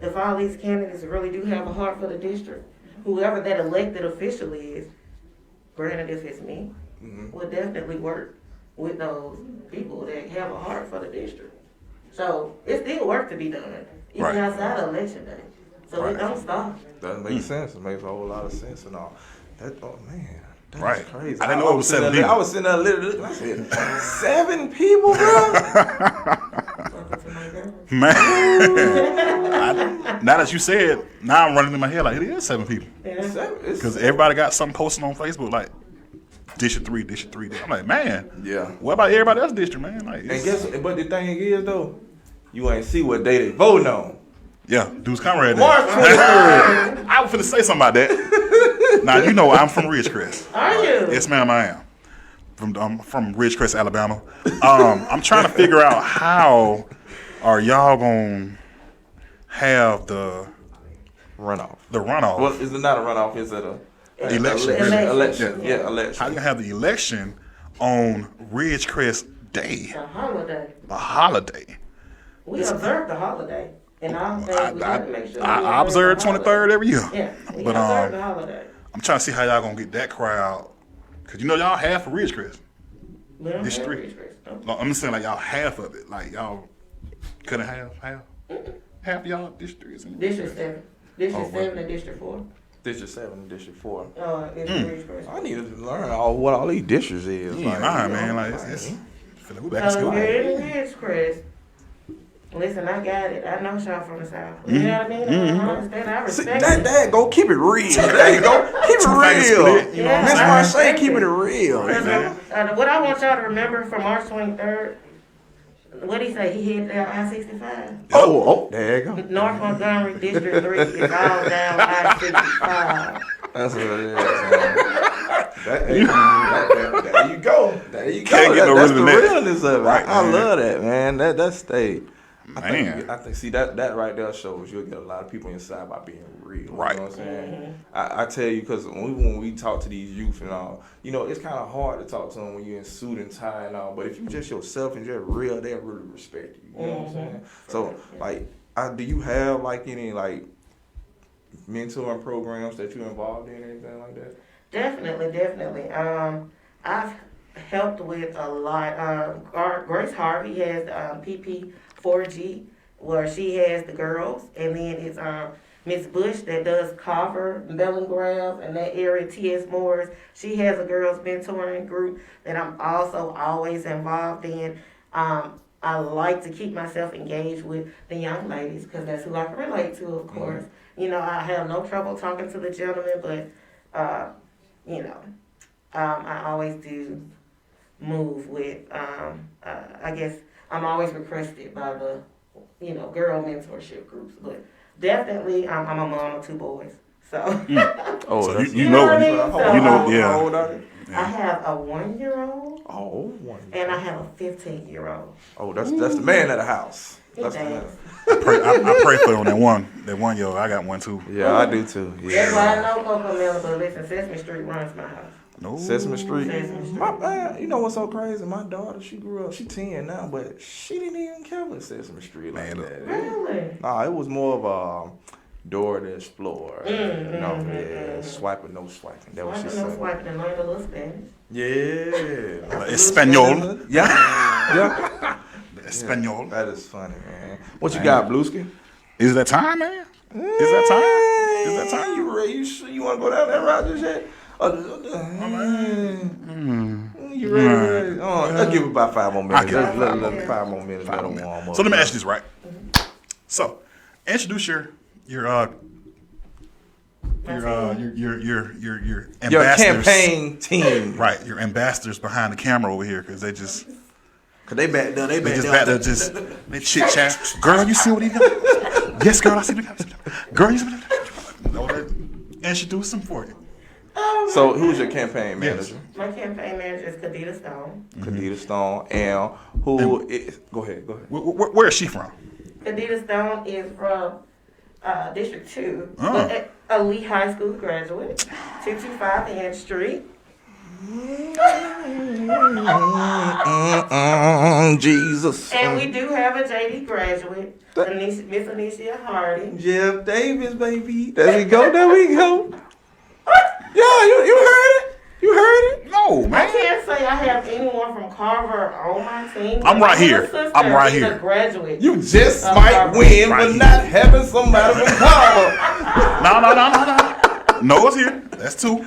if all these candidates really do have a heart for the district, whoever that elected official is, granted if it's me, will definitely work with those people that have a heart for the district. So it's still work to be done, even Right. outside of election day. So Right. it don't stop. That makes sense. It makes a whole lot of sense and all. Oh man, that's Right. crazy. I didn't know it was 7 people. I was sitting there literally. I said, 7 people, bro. Welcome to my girl. Man, now that you said, now I'm running in my head like it is 7 people Yeah. 7. because everybody got something posted on Facebook like District 3, District 3. I'm like, man, Yeah. what about everybody else's district, man? Like, And but the thing is though, you ain't see what day they voting on. yeah, dude's comrade. there. March 23rd. I was finna say something about that. Now you know I'm from Ridgecrest. Are you? Yes, ma'am, I am. I'm from Ridgecrest, Alabama. I'm trying to figure out how are y'all gonna have the Runoff. runoff. Well, is it not a runoff? Is it a Election. Election. Yeah. Yeah, election. How you gonna have the election on Ridgecrest Day, A holiday. a holiday? We observe the holiday. And all things, we have to make sure I observe the 23rd every year. Yeah, we But observe the holiday. I'm trying to see how y'all gonna get that crowd, cause y'all half of Ridgecrest. We don't This have street. restrictions, no. No, I'm just saying like y'all half of it, like y'all couldn't have half y'all districts. District 7. District Oh, 7 and District 4. District 7 and District 4. It's Ridgecrest. I need to learn what all these districts is. You ain't lying, man. Like it's feel like we back in So school. here in Ridgecrest, listen, I got it. I know y'all from the South. You know what I mean? I understand. I See, respect it. that go keep it real. There you go. Keep it Two-finger real. split, you know what I'm Miss saying? Marshay keeping it real. What I want y'all to remember from March 23rd, what he say? He hit down I-65. Oh, there you go. North Montgomery, District 3 is all down I-65. That's what it is, man. There you go. There you go. Can't get no That's the realness. realness of it. Right, I man. love that, man. That stayed. Man. I think see that right there shows you'll get a lot of people inside by being real. Right. You know what I'm saying? I tell you, because when we talk to these youth and all, you know, it's kind of hard to talk to them when you're in suit and tie and all. But if you just yourself and just real, they'll really respect you. You know what I'm saying? So, like, do you have like any like mentoring programs that you're involved in, anything like that? Definitely. I've helped with a lot. Grace Harvey has PP4G, where she has the girls, and then it's Miss Bush that does Carver, Bellingraph, and that area, T.S. Moore's. She has a girls mentoring group that I'm also always involved in. I like to keep myself engaged with the young ladies because that's who I can relate to, of course. You know, I have no trouble talking to the gentlemen, but, you know, I always do move with, I guess, I'm always requested by the, you know, girl mentorship groups. But definitely, I'm a mom of 2 boys. So, Oh, So that's, you know, what I mean? So, you know, yeah. How old are they? I have a 1-year-old Oh, one. and I have a 15-year-old. Oh, that's the man of the house. He That's the man. dance. I pray for you on that one year. I got one too. Yeah, I do too. That's why I Yeah. know Coco Melon, but listen, Sesame Street runs my house. No. Sesame Street. Sesame Street. My man, you know what's so crazy? My daughter, she grew up. She 10 now, but she didn't even care with Sesame Street like Man, that. Really? Nah, it was more of a Dora the Explorer. Swiping, no swiping. That was Swiping, she no said. swiping, and learn a little Spanish. Yeah. Espanol. Yeah. Espanol. That is funny, man. What you got, Blueski? Is that time, man? Is that time? Is that time? You ready? You sure you want to go down that route just yet? You ready? Oh, let's give it about 5 more minutes. give it Let 5 more minutes. Let them warm up. So let me ask you this, right? So, introduce your Your ambassadors. campaign team. Right, your ambassadors behind the camera over here, because they just back there. They back there just they chit chat. Girl, you see what he got? Yes, girl, I see what he got. Girl, you see what he got? Introduce them for you. So who's your campaign Yes. manager? My campaign manager is Kadita Stone. Kadita Stone. And who is, go ahead. Where is she from? Kadita Stone is from District 2, Oh. but a Lee High School graduate, 225 Ann Street. Jesus. And we do have a JD graduate, Miss Anisha Hardy. Jeff Davis, baby. There we go. Yeah, you heard it. You heard it. No, I man. can't say I have anyone from Carver on my team. I'm right My here. sister I'm right is here. a graduate. You just of might Carver. win Right for here. not having somebody from Carver. No. Noah's here. That's 2. Man,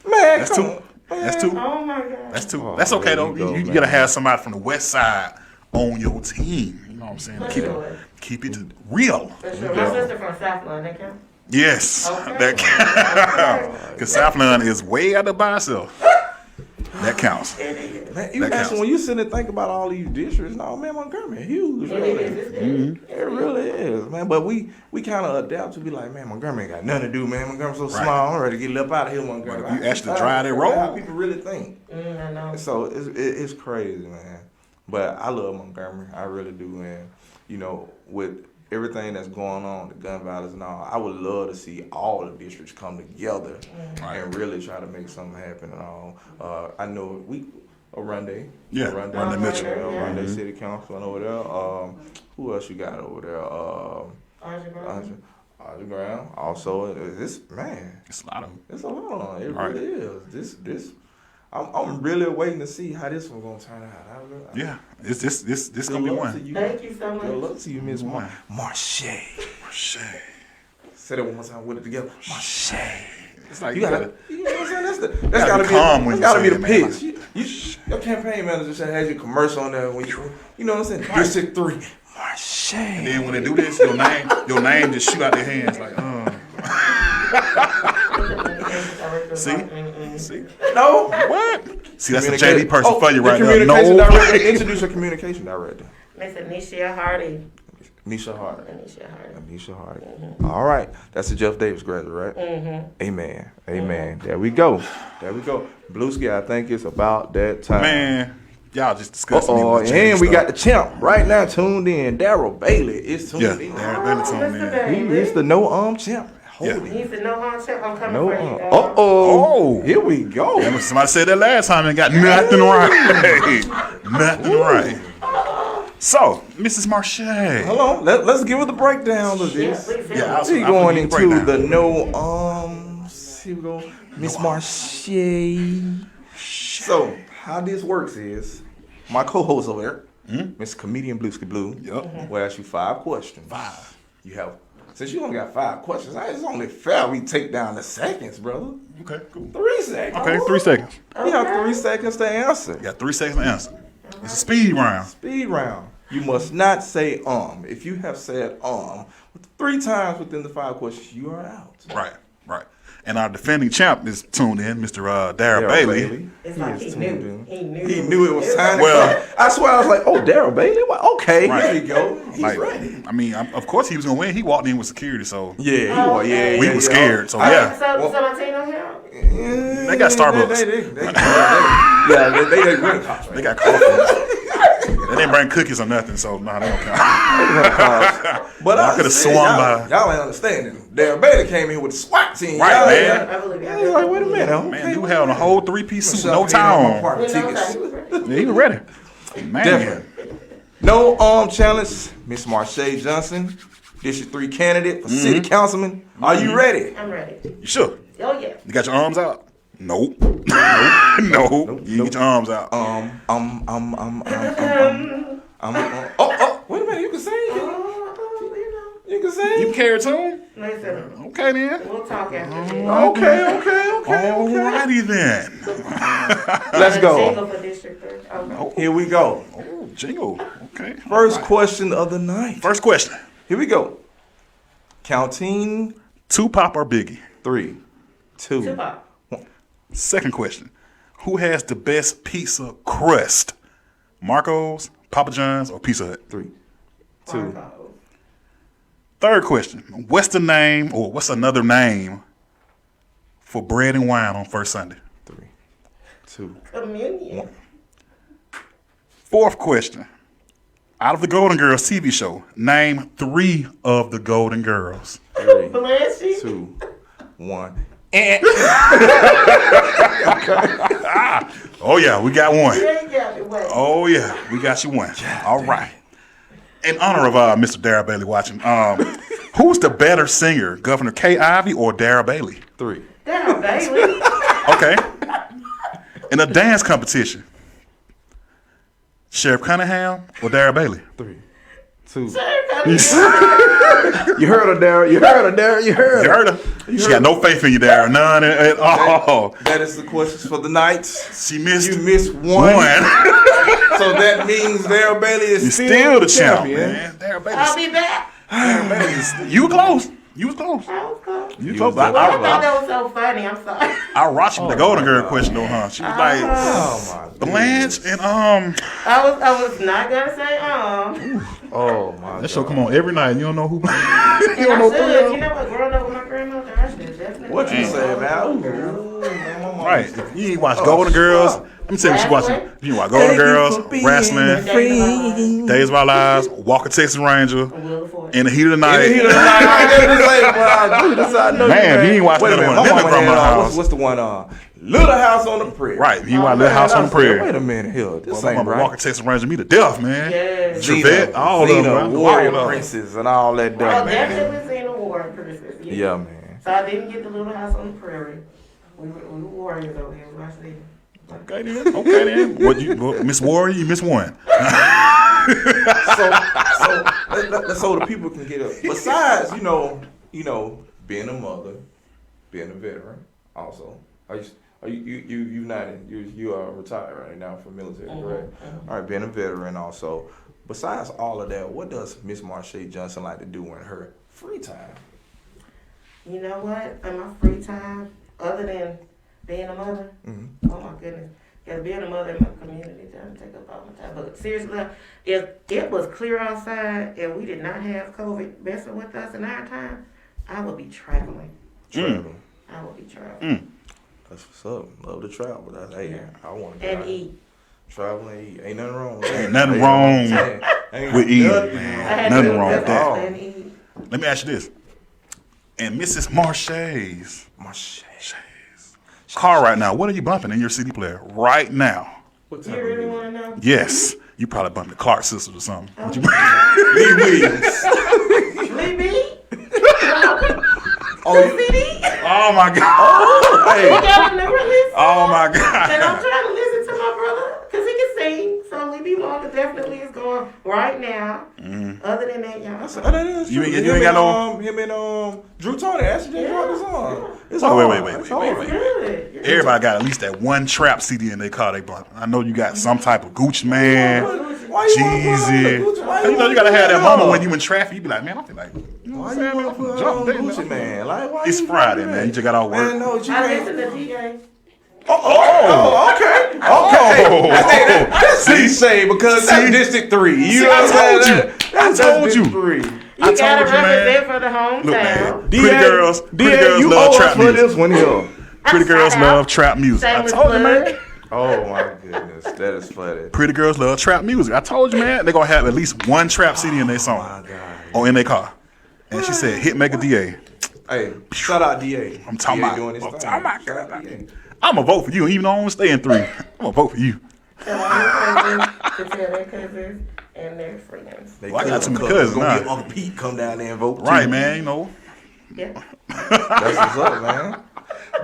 That's come 2. on. That's 2. Oh my God. That's 2. Oh, That's okay there though. you go, You man. gotta have somebody from the west side on your team. You know what I'm saying? For Keep sure. it real. For sure. My sister from South London, that count? Yes. Okay. That because Southland is way out there by itself. That counts. It is. Man, you That actually, counts. when you sit and think about all these districts, no, man, Montgomery huge, It really. is. It's good. It really is, man. But we kind of adapt to be like, man, Montgomery ain't got nothing to do, man. Montgomery's so Right. small. I'm ready to get up out of here, Montgomery. But if you actually I- drive that I- road- how people really think. I know. So it's crazy, man. But I love Montgomery. I really do, and you know, with everything that's going on, the gun violence and all, I would love to see all the districts come together and really try to make something happen and all. I know Runday. Yeah, Runday Runday Mitchell. Runday City Council over there. Who else you got over there? Audrey Brown. Audrey Brown. Also, it's man, It's a lot of them. it's a lot on it. It Right. really is. This. I'm really waiting to see how this one's gonna turn out. Yeah, it's this gonna be one. Thank you so Good much. luck to you, Miss Marshay. Shit. Say that one more time with it together. Marshay. It's like You gotta, you know what I'm saying? That's gotta gotta be be, calm when that's you gotta say be it, the man. pitch. Your campaign manager should have your commercial on there when you know what I'm saying? District 3. Marshay. And then when they do this, your name just shoot out their hands like, See? No. What? See, that's the Communicate- JD person for you the right there. communication No. director. Introduce your communication director. Miss Anisha Hardy. Nisha Hardy. Anisha Hardy. All right. That's the Jeff Davis graduate, right? Amen. Amen. There we go. Bluesky, I think it's about that time. Man, y'all just discussing me with and we stuff. got the champ right now tuned in. Daryl Bailey is tuned in. Darren Bailey tuned in. He is the no champ. Yeah. He's the no champ. I'm coming No for you. Oh. Here we go. Yeah, somebody said that last time and got nothing right. Nothing right. So, Mrs. Marshay. Hold on. Let's give her the breakdown of this. Yeah, We going into the here we go. Miss Marshay. So, how this works is, my co-host over there, Miss Comedian Bluesky Blue, will ask you 5 questions. 5. You have, since you only got 5 questions, it's only fair we take down the seconds, brother. Okay, cool. 3 seconds. Okay, 3 seconds. You have 3 seconds to answer. You got 3 seconds to answer. It's a speed round. Speed round. You must not say If you have said 3 times within the 5 questions, you are out. Right. And our defending champ is tuned in, Mr. Daryl Bailey. It's like he knew. He knew it was time. Well, I swear I was like, oh, Daryl Bailey? Well, okay, Right. here we go. He's Like, ready. I mean, of course he was gonna win. He walked in with security, so Yeah, he was. Yeah, we were scared. So yeah, So Latino here? They got Starbucks. They win contract. they got coffee. They didn't bring cookies or nothing, so nah, they don't count. But I could've swung by. Y'all ain't understanding. Daryl Bailey came here with the SWAT team. Right, Y'all man. ain't- I believe you. I was like, wait a minute. Man, you held a whole 3-piece suit, no My time. party You know, tickets. he was ready. Yeah, he was ready. Man, Definitely. No arm challenge. Miss Marshay Johnson, District 3 candidate for city councilman. Are you ready? I'm ready. you sure? Oh, yeah. You got your arms out? Nope. No. You get your arms out. Wait a minute. You can sing. Oh, You can sing. You carry tune? listen, Okay then. we'll talk after this. Okay. Alrighty then. Let's go. Jingle for District 3. Okay. Here we go. Oh, jingle. Okay. First question of the night. First question. Here we go. Counting Tupac or Biggie? 3, 2. Tupac. Second question. Who has the best pizza crust? Marco's, Papa John's, or Pizza Hut? 3, 2. Marco. Third question. What's the name or what's another name for bread and wine on first Sunday? 3, 2. Communion. Fourth question. Out of the Golden Girls TV show, name 3 of the Golden Girls. 3, Blanche. 2, 1. Oh yeah, we got one. You ain't got it. Wait. Oh yeah, we got you one. All right. In honor of Mr. Daryl Bailey watching, who's the better singer, Governor Kay Ivey or Daryl Bailey? 3. Damn, Bailey. Okay. In a dance competition, Sheriff Cunningham or Daryl Bailey? 3, 2. You You heard her, Daryl. You heard her. You heard her? She got no faith in you, Daryl. None at all. That is the questions for the night. She missed You missed one. So that means Daryl Bailey is You're still the champ, champion. man. Daryl I'll Bailey. be back. Daryl Bailey. You were close. You was close. I was close. You You close. was I, Well, I close. thought that was so funny. I'm sorry. I watched the Golden Girl question though, huh? She was like Oh my Blanche and I was not gonna say Oh my. That show come on every night. You don't know who. And I should. You know what? Growing up with my grandmother, I should definitely. What you say, man? Right. If you ain't watch Golden Girls, let me tell you what you watching. You watch Golden Girls, wrestling, Days of Our Lives, Walker Texas Ranger, Wheel of Fortune. In the Heat of the Night. Man, if you ain't watched Wait a that minute, one, my then mama the Grandma had, House. what's the one? Little House on the Prairie. Right. If you ain't watch Little House on the Prairie. Wait a minute here. This My ain't mama right. Walker Texas Ranger me to death, man. Yes. Trevette, all of them. man. Warrior All of them. Princes and all that I stuff, man. definitely seen a war in Princess. Yeah, man. So I didn't get the Little House on the Prairie. We were warriors over here. We watched it. Okay then. Okay then. What you Miss Warrior? You missed one. So the people can get up. Besides, you know, being a mother, being a veteran, also. You not in, you are retired right now from military, correct? All right, being a veteran also. Besides all of that, what does Miss Marshay Johnson like to do in her free time? You know what? In my free time, other than being a mother, oh my goodness, Because being a mother in my community doesn't take up all my time. But seriously, if it was clear outside and we did not have COVID messing with us in our time, I would be traveling. Traveling. I would be traveling. That's what's up. Love to travel. That's, hey, I want to And eat. travel and eat. Ain't nothing wrong. Ain't nothing wrong with eating, I man. had Nothing to wrong with travel that. and eat. Let me ask you this. And Mrs. Marshay's Marshay. car right now, what are you bumping in your CD player right now? What You type really of want to know? Yes. You probably bumping the Clark sisters or something. What you Lee Williams. Lee B? Oh, you, CD? Oh my God. hey. You got never listen. Oh my And I'm God. trying to listen to my brother because he can sing. So Lee B. Walker definitely is going right now. Other than that, y'all. That is You true. ain't got no- Him and Drew Tony actually just dropped the song. It's Oh, hard. wait. It's hard. Good. Everybody got at least that one trap CD in their car they bought. I know you got some type of Gucci Man, Why you wanna put on Jeezy. the Gucci? Why You know you gotta wanna have put that on? moment when you in traffic, you be like, man, I feel like, you know Why what I'm you saying, wanna man? put Jump on there, Gucci, man? Like, why It's you Friday, doing man. that? You just got off work. Man, no, you I ain't. listen to DA. Oh, okay. That's cliche because that's District 3. You See, know I what I'm told saying? you. That's I told you. District 3. You told gotta you, man. represent for the hometown. Look, man, DA, pretty girls you love owe trap us for music. this one here. Pretty girls Shout out. love trap music. I Shameless told you, plug. man. Oh my goodness, that is funny. Pretty girls love trap music. I told you, man. They're gonna have at least one trap CD in their song My God. or in their car. And she said, "Hitmaker DA." Hey, shout out DA. I'm talking DA about- doing his I'm thing. talking about- Shout out DA. I'm gonna vote for you, even though I don't stay in 3. I'm gonna vote for you. Tell all your cousins to tell their cousins and their friends. They Well, I got too many cousins. cousins Gonna now. get Uncle Pete come down there and vote. Right, too. man. You know, Yeah. That's what's up, man.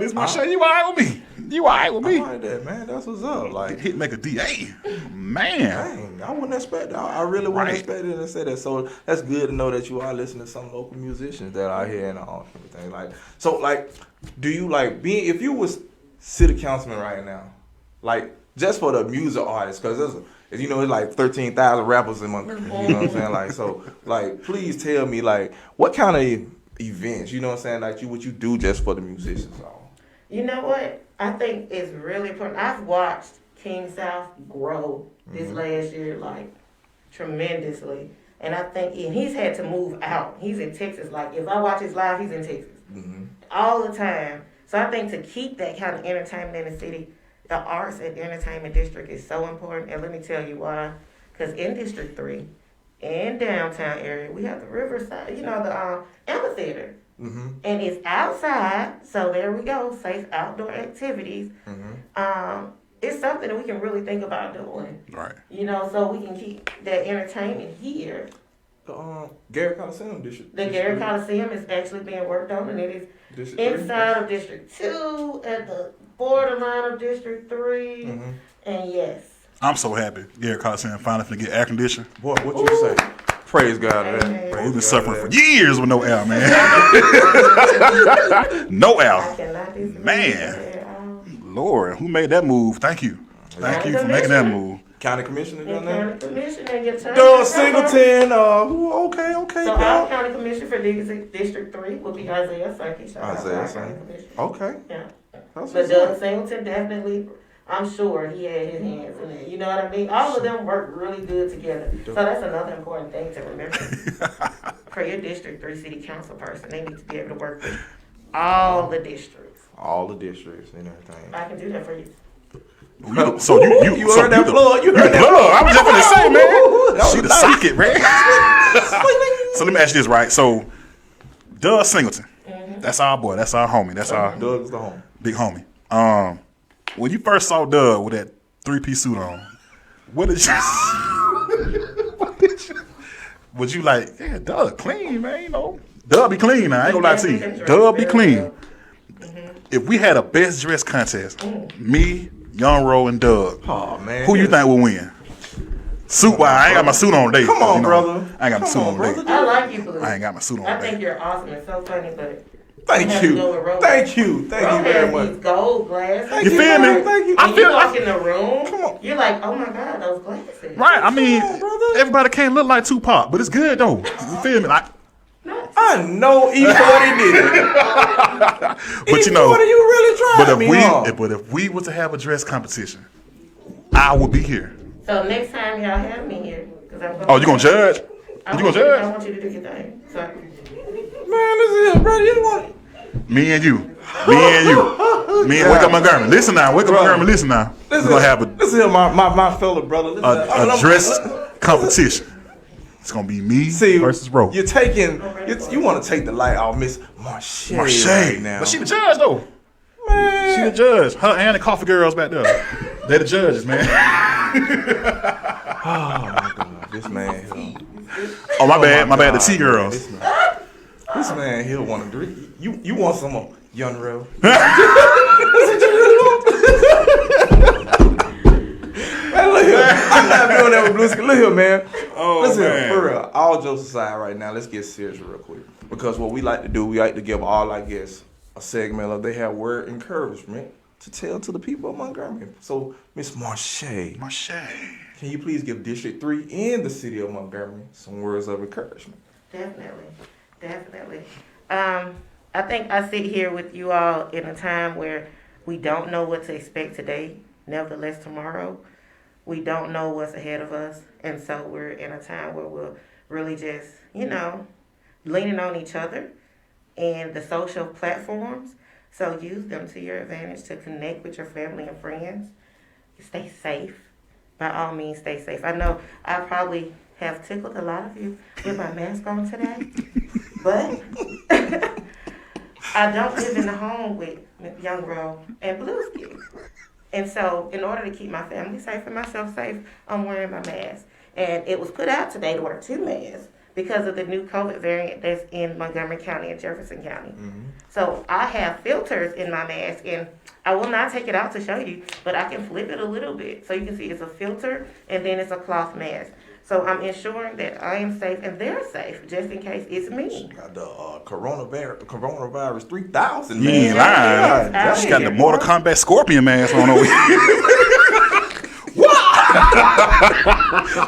Miss Marshay, you alright with me? You alright with I me? like that, man. That's what's up. Like, Hitmaker DA, man. dang, I wouldn't expect that. I really wouldn't Right. expect it to say that. So that's good to know that you are listening to some local musicians that are here and all everything. Like, so, like, do you like being if you was city councilman right now, like just for the music artists, because there's you know it's like 13,000 rappers in Montgomery. You know what I'm saying? Like, so, like, please tell me like what kind of events, you know what I'm saying, like what you do just for the musicians. All. You know what? I think it's really important. I've watched King South grow this last year, like, tremendously. And I think he's had to move out. He's in Texas. Like, if I watch his live, he's in Texas. All the time. So I think to keep that kind of entertainment in the city, the arts and entertainment district is so important. And let me tell you why. Because in District 3, in downtown area, we have the Riverside, you know, the amphitheater. And it's outside, so there we go, safe outdoor activities. It's something that we can really think about doing. Right. You know, so we can keep that entertainment here. The Garrett Coliseum District. The Garrett Coliseum is actually being worked on, and it is District 3. inside of District 2, at the borderline of District 3, and yes. I'm so happy. Garrett Coliseum finally finna get air conditioning. Boy, what you say? Praise God. Amen. Man. Praise We've been God suffering for for years with no air, man. No I air. cannot disagree Man. with that at all. Lord, who made that move? Thank you. Thank you for making that move. County Commissioner down And there. county commission and your term. Doug Singleton. Okay. So our county commission for District 3 will be Isaiah Sankey. Shout out to Isaiah our Sankey. county commission. Okay. Yeah. That's But what's Doug up. Singleton definitely, I'm sure he had his hands in it. You know what I mean? All of them work really good together. So that's another important thing to remember. For your District 3 city council person, they need to be able to work with all the districts. All the districts and everything. I can do that for you. So you heard that plug? You heard that plug? I was just gonna say, man. That She was the nice. socket, man. So let me ask you this, right? So Doug Singleton, that's our boy, that's our homie, that's our Doug's the home. big homie. When you first saw Doug with that 3-piece suit on, what did you? Was you like, yeah, Doug clean, man? You know, Doug be clean. Now. I ain't gonna lie to you, Doug be clean. If we had a best dress contest, me, Young Ro, and Doug, Oh man. who you think will win? Suit wise, I ain't got my suit on today. Come on, you know. brother. I ain't got my suit on today. I like you, Blue. I ain't got my suit on I today. think you're awesome and so funny, but Thank have to you. go with Ro. Thank you. Thank Ro you very has much. these gold glasses. You feel me? Thank you. I And feel you walk in the room, Come on. you're like, oh my God, those glasses. Right, I mean, Come on, brother. everybody can't look like Tupac, but it's good though. You feel me? Like, I know E40 did it. but you know, E40, you really but tried me, huh? if we was to have a dress competition, I will be here. So next time y'all have me here, because I'm going. Oh, you gonna judge? I You want gonna I judge? want you to do your thing. So. Man, this is brother. You want? Me and you. Me and Wake Up Montgomery. Listen now. Wake Up Montgomery. Listen now. We're gonna have This is my fellow brother. a dress competition. It's gonna be me versus Ro. You're taking. You want to take the light off Miss Marche right now. But she the judge though. Man. She the judge. Her and the coffee girls back there. They the judges, man. Oh my God, this man here. Oh my bad. My bad. The tea girls. This man here want to drink. You want some more, young Ro? Man, look here. I'm not doing that with Blue Sky. Look here, man. Oh, Listen, man. for real. All jokes aside right now, let's get serious real quick. Because what we like to do, we like to give all our guests a segment of they have word encouragement to tell to the people of Montgomery. So, Miss Marshay, can you please give District 3 and the city of Montgomery some words of encouragement? Definitely. I think I sit here with you all in a time where we don't know what to expect today. Nevertheless, tomorrow, we don't know what's ahead of us. And so we're in a time where we're really just, leaning on each other and the social platforms. So use them to your advantage to connect with your family and friends. Stay safe. By all means, stay safe. I know I probably have tickled a lot of you with my mask on today, but I don't live in the home with Young Ro and Bluesky. And so in order to keep my family safe and myself safe, I'm wearing my mask. And it was put out today to wear 2 masks because of the new COVID variant that's in Montgomery County and Jefferson County. Mm-hmm. So I have filters in my mask, and I will not take it out to show you, but I can flip it a little bit so you can see it's a filter and then it's a cloth mask. So I'm ensuring that I am safe and they're safe, just in case it's me. Got the coronavirus 3000. You ain't lying. She got the Mortal Kombat Scorpion mask on over here.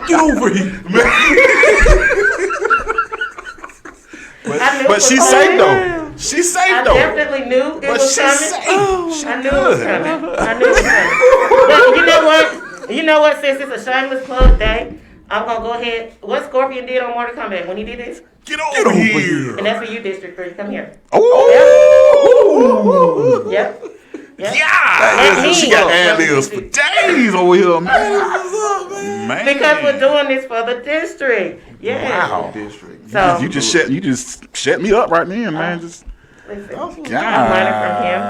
Get over here, man. But she's safe though. She's safe though. I definitely knew it was coming. Safe. I knew it was coming. But you know what? Since it's a shameless plug day, I'm gonna go ahead. What Scorpion did on Mortal Kombat when he did this? Get over here. And that's for you, District 3. Come here. Oh. Yep. Yeah. She got ad-libs for days over here, man. Because we're doing this for the district. Yeah. Wow. District. So You just shut me up right then, man. Just listen, God. I'm learning from him.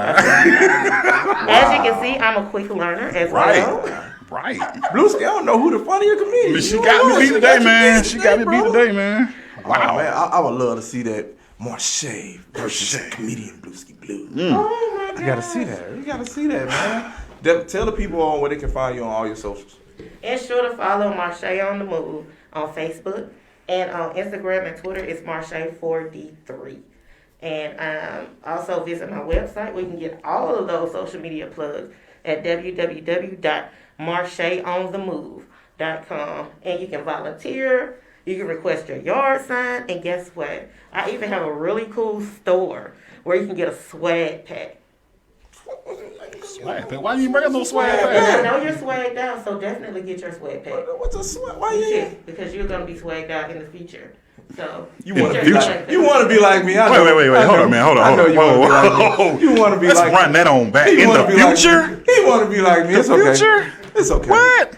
As you can see, I'm a quick learner as well. Right. Bluesky, I don't know who the funnier comedian. But she got me beat today, man. She got me beat today, man. Wow, man, I would love to see that Marshay versus comedian Bluesky Blue. Oh my God. I gotta see that. You gotta see that, man. Tell the people on where they can find you on all your socials. And sure to follow Marshay on the Move on Facebook, and on Instagram and Twitter it's Marshay4D3. And also visit my website where you can get all of those social media plugs at www.marshayonthemove.com. And you can volunteer, you can request your yard sign, and guess what? I even have a really cool store where you can get a swag pack. Swag pack? Why you bring no swag And I pack? know you're swagged out, so definitely get your swag pack. What's a swag? Why you? Because you're going to be swagged out in the future. So You In want the to be future? like? You want to be like me? I know. Wait. I Hold know. on, man. Hold I know on. you want to be like me. You want to be Let's like? run that on back. He In wanna the be like future? me. He want to be like me. It's okay. Future? It's okay. What?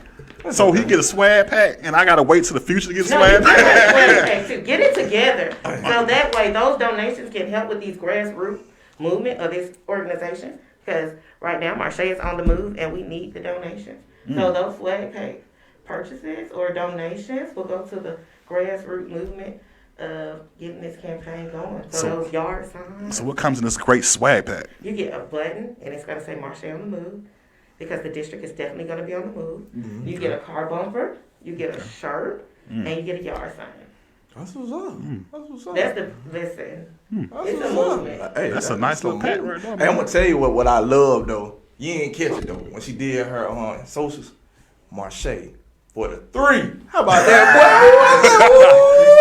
So he get a swag pack, and I gotta wait till the future to get a no, swag you get pack. a swag pack too. Get it together. So that way those donations can help with these grassroots movement of this organization. Because right now Marshay is on the move and we need the donations. So those swag pack purchases or donations will go to the grassroots movement of getting this campaign going. So those yard signs. So what comes in this great swag pack? You get a button and it's going to say Marshay on the move. Because the district is definitely going to be on the move. Mm-hmm. You get a car bumper, you get a shirt, and you get a yard sign. That's what's up. That's what's up. That's the listen. That's It's what's a up. movement. Hey, That's a nice little pack right there, Hey, I'm gonna tell you what I love though. You ain't catch it though when she did her socials. Marshay for the 3. How about that, boy?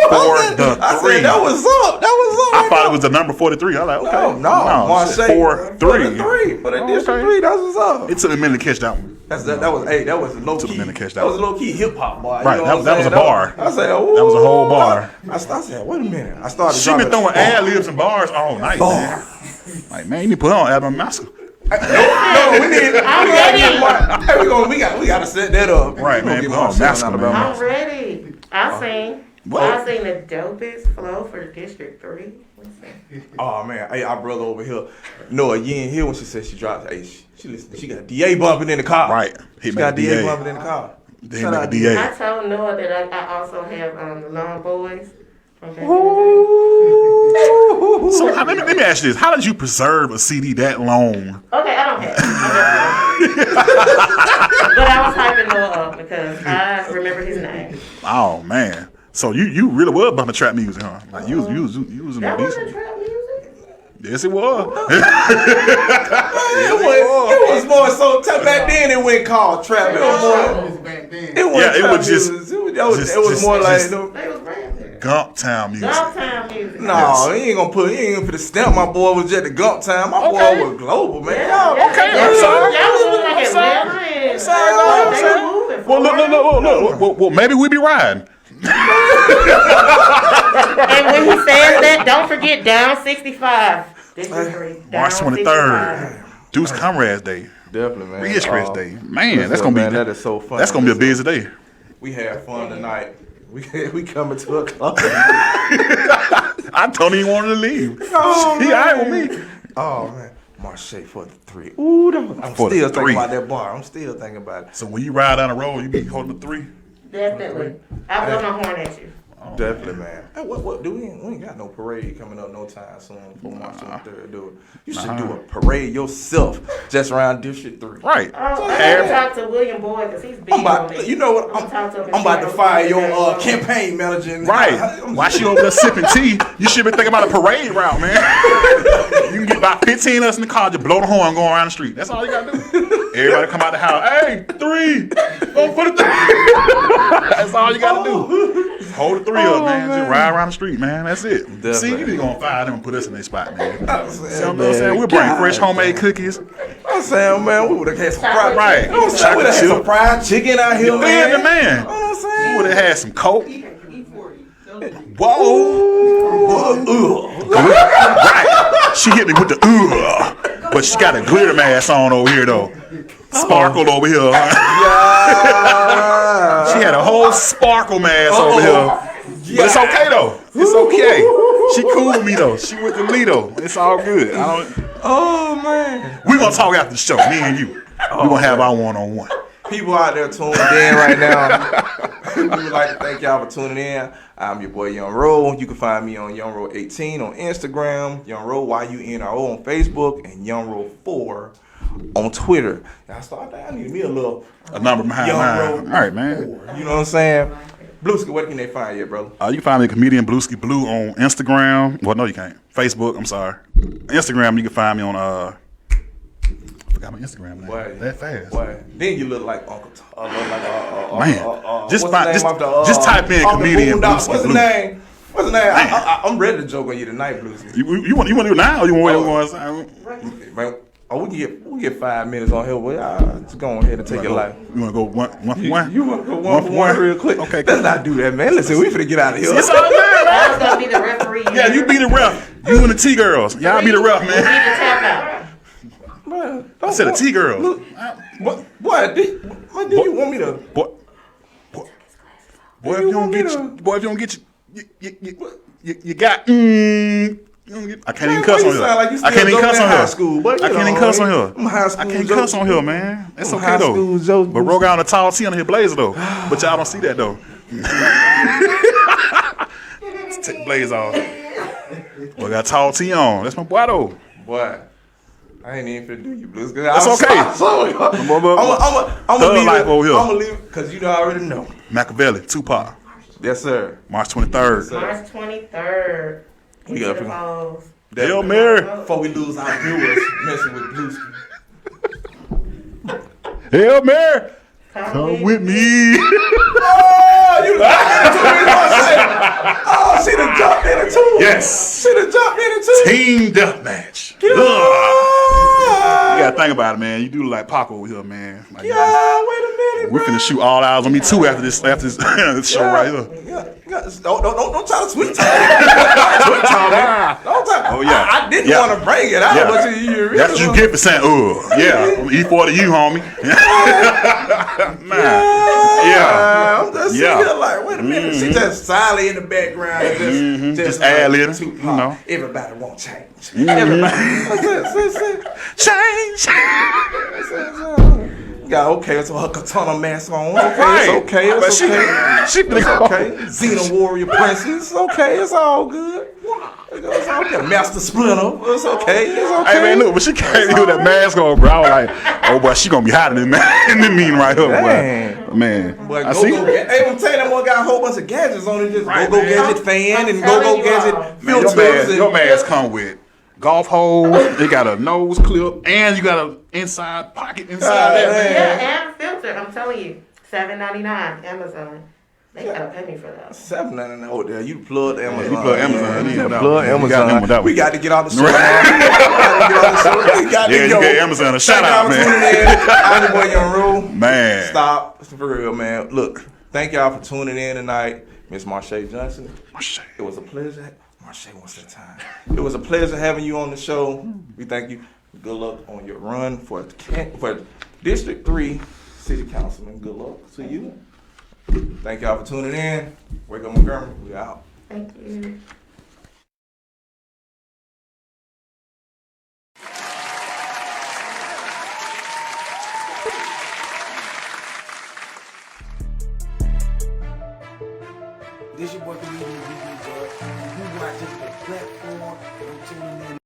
For the I 3. said that was up. That was up. I thought it was the number 43. I was like, okay. No, Marshay For 3. For the 3. For the district 3. That's what's up. It took me a minute to catch that one. That was a low Took a key. minute to catch that That was a one. low key hip hop bar. Right, You know that what was I'm a saying? bar. I said, That was a whole bar. I said, wait a minute. I started. She been dropping- throwing ad libs and bars all night, man. Like, man, you need to put on Alabama Massacre. No, we need. I'm ready. Hey, we got to set that up. Right, We gonna man, get put on Marshay Massacre, Alabama. man. I'm ready. I sing. What? I sing the dopest flow for District 3. Oh man, hey, our brother over here. Noah, you ain't hear when she said she dropped. Hey, she listen. She got DA bumping in the car. Right. She He got made a DA DA. bumping in the car. He Shout make a out DA. I told Noah that I also have the Long Boys. From back in So let me ask you this: how did you preserve a CD that long? the day. Okay, I don't have it. I definitely don't. But I was hyping Noah up because I remember his name. Oh man! So you really was bumping trap music, huh? Like you was in That the wasn't decent. trap music. Yes, it was. It was more so back then. It went called trap. It was more. Back then. It was Yeah, it trap was just- music. It was more like. just- They was branded. Gump Town music. Dogtown music. No, he ain't gonna put the stamp. My boy was just the Gump Time. My Okay. boy was global, man. Yeah, Y'all- okay, Y'all I'm sorry. was doing like Atlanta and they were moving Well, forward. look. Well, maybe we be riding. And when he says that, don't forget down 65. District 3. Down March 23rd, 65. Deuce Comrades Day, Definitely, man. Ridgecrest Day. Man, that's listen, gonna be man, that is so fun. That's gonna be a busy day. We had fun tonight. We coming to a club. I don't even want to leave. Oh, He alright with me. Oh man, Marshay for the 3. Ooh, I'm For the still 3. thinking about that bar. I'm still thinking about it. So when you ride down the road, you be holding the 3. Definitely. I'll blow my horn at you. Definitely, man. Hey, what do we ain't got no parade coming up no time soon for March 23rd, do it. You should do a parade yourself just around District 3. Right. Oh, I gotta talk to William Boyd because he's big I'm on about, it. you know what? I'm talk to him and I'm about see to how fire we your can get that campaign manager. And Right. While she over there sipping tea, you should be thinking about a parade route, man. You can get about 15 of us in the car, just blow the horn, go around the street. That's all you gotta do. Everybody come out the house. Hey, 3. Go for the 3. That's all you gotta do. Hold the 3 up, man. Just ride around the street, man. That's it. Definitely. See, you be gonna fire them and put us in their spot, man. See what I'm man, saying? We'll bring God, fresh homemade cookies. I'm saying, man, we would have had some fried Right. chicken. We would have had some fried chicken out here, You man. feel me, man? You know what I'm saying? We would have had some Coke. Whoa. Right. She hit me with the but she got a glitter mask on over here though. Sparkle over here. Yeah. She had a whole sparkle mask over here. But it's okay though. It's okay. She cool with me though. She with the Lido. It's all good. Oh man. We're gonna talk after the show, me and you. We're gonna have our one-on-one. People out there tuning in right now. We would like to thank y'all for tuning in. I'm your boy Young Ro. You can find me on Young Ro 18 on Instagram, Young Ro YUNRO on Facebook, and Young Ro 4 on Twitter. Now I need me a number behind Young mine. Ro All right, man. 4. You know what I'm saying? Blueski, where can they find you, brother? You can find me comedian Blueski Blue on Instagram. Well, no, you can't. Facebook. I'm sorry. Instagram. You can find me on I forgot my Instagram name. Boy, That fast. Boy. Then you look like Uncle Man, just what's the name of the, just type in off the comedian Boondocks? Blueski What's the Blue. name? What's the name? I'm ready to joke on you tonight, Blueski. You want to do it now? Or you want to wait? Man, we get 5 minutes on here. Well, just go ahead and take your life. You want to go one for one? You want to go one for one real quick? Okay, Let's not do that, man. Listen, we finna get out of here. It's all good, man. I was gonna be the referee. Yeah, you be the ref. You and the T girls. Y'all be the ref, You man. need to tap out. Man, I said the T girls. Look, what did you want me to? Boy, if you don't get you got. I can't even cuss on here. I can't even cuss on here. I can't even cuss on here. I can't cuss on here, man. It's okay though. But Ro got on a tall T on his blazer though. But y'all don't see that though. Let's take the blazer off. Boy got a tall T on. That's my boy though. Boy, I ain't even finna do you, Blues. That's okay. I'm gonna leave it because you already know. Machiavelli, Tupac, Yes, sir. March 23rd. Yes, sir. March 23rd. We got Into the polls. Hail Mary. Before we lose our viewers messing with Blueski. Hail Mary. Come with me. Oh, you Oh, she done jumped in it too. Yes. She done jumped in it too. Team deathmatch. Yeah. You gotta think about it, man. You do look like Paco over here, man. Like, Yeah, wait a minute, we finna shoot all eyes on me too after this this show right here. Don't try to sweet talk. Sweet talk. Don't talk. Oh, yeah. I didn't Yeah. want to bring it out, Yeah. but you really That's what you get for saying, yeah. I'm E4 to you, homie. Man. Yeah. I'm just Yeah. sitting here like, wait a minute. She just silently in the background, Just ad-libbing, Tupac. you know. Everybody want change. Everybody. Change. Yeah, okay, so her katana mask on. Okay, Right. it's okay. It's But she- okay. she It's okay. Xena Warrior Princess. It's okay. It's all good. It's okay. Master Splinter. It's okay. It's okay. Hey man, look, when she came in with that mask on, bro, I was like, oh boy, she gonna be hot in this man, in the mean right here, Dang. boy. Man, But I go see. go. Hey, I'm telling you, that one got a whole bunch of gadgets on it. Just Right, go man. gadget fan and I'm go telling you gadget all. Man, filters. your mask come with golf holes. It got a nose clip, and you got an inside pocket inside there, man. Yeah, and a filter. I'm telling you, $7.99 Amazon. They gotta pay me for that. $7.99 over there. You plugged Amazon. You plug Amazon in Yeah, without plug one. You got him without Amazon. We one. got to get out the show. We got to Yeah, you go. gave Amazon a shout Thank out, y'all for man. tuning in. I'm your boy Young Rule. Man. Stop. For real, man. Look, thank y'all for tuning in tonight. Miss Marshay Johnson. Marshay. It was a pleasure. Marshay wants that time. It was a pleasure having you on the show. We thank you. Good luck on your run for District 3 City Councilman. Good luck to you. Thank y'all for tuning in. Wake up Montgomery. We out. Thank you. This your boy, comedian DJ Boy. You watching the platform, and I'm tuning in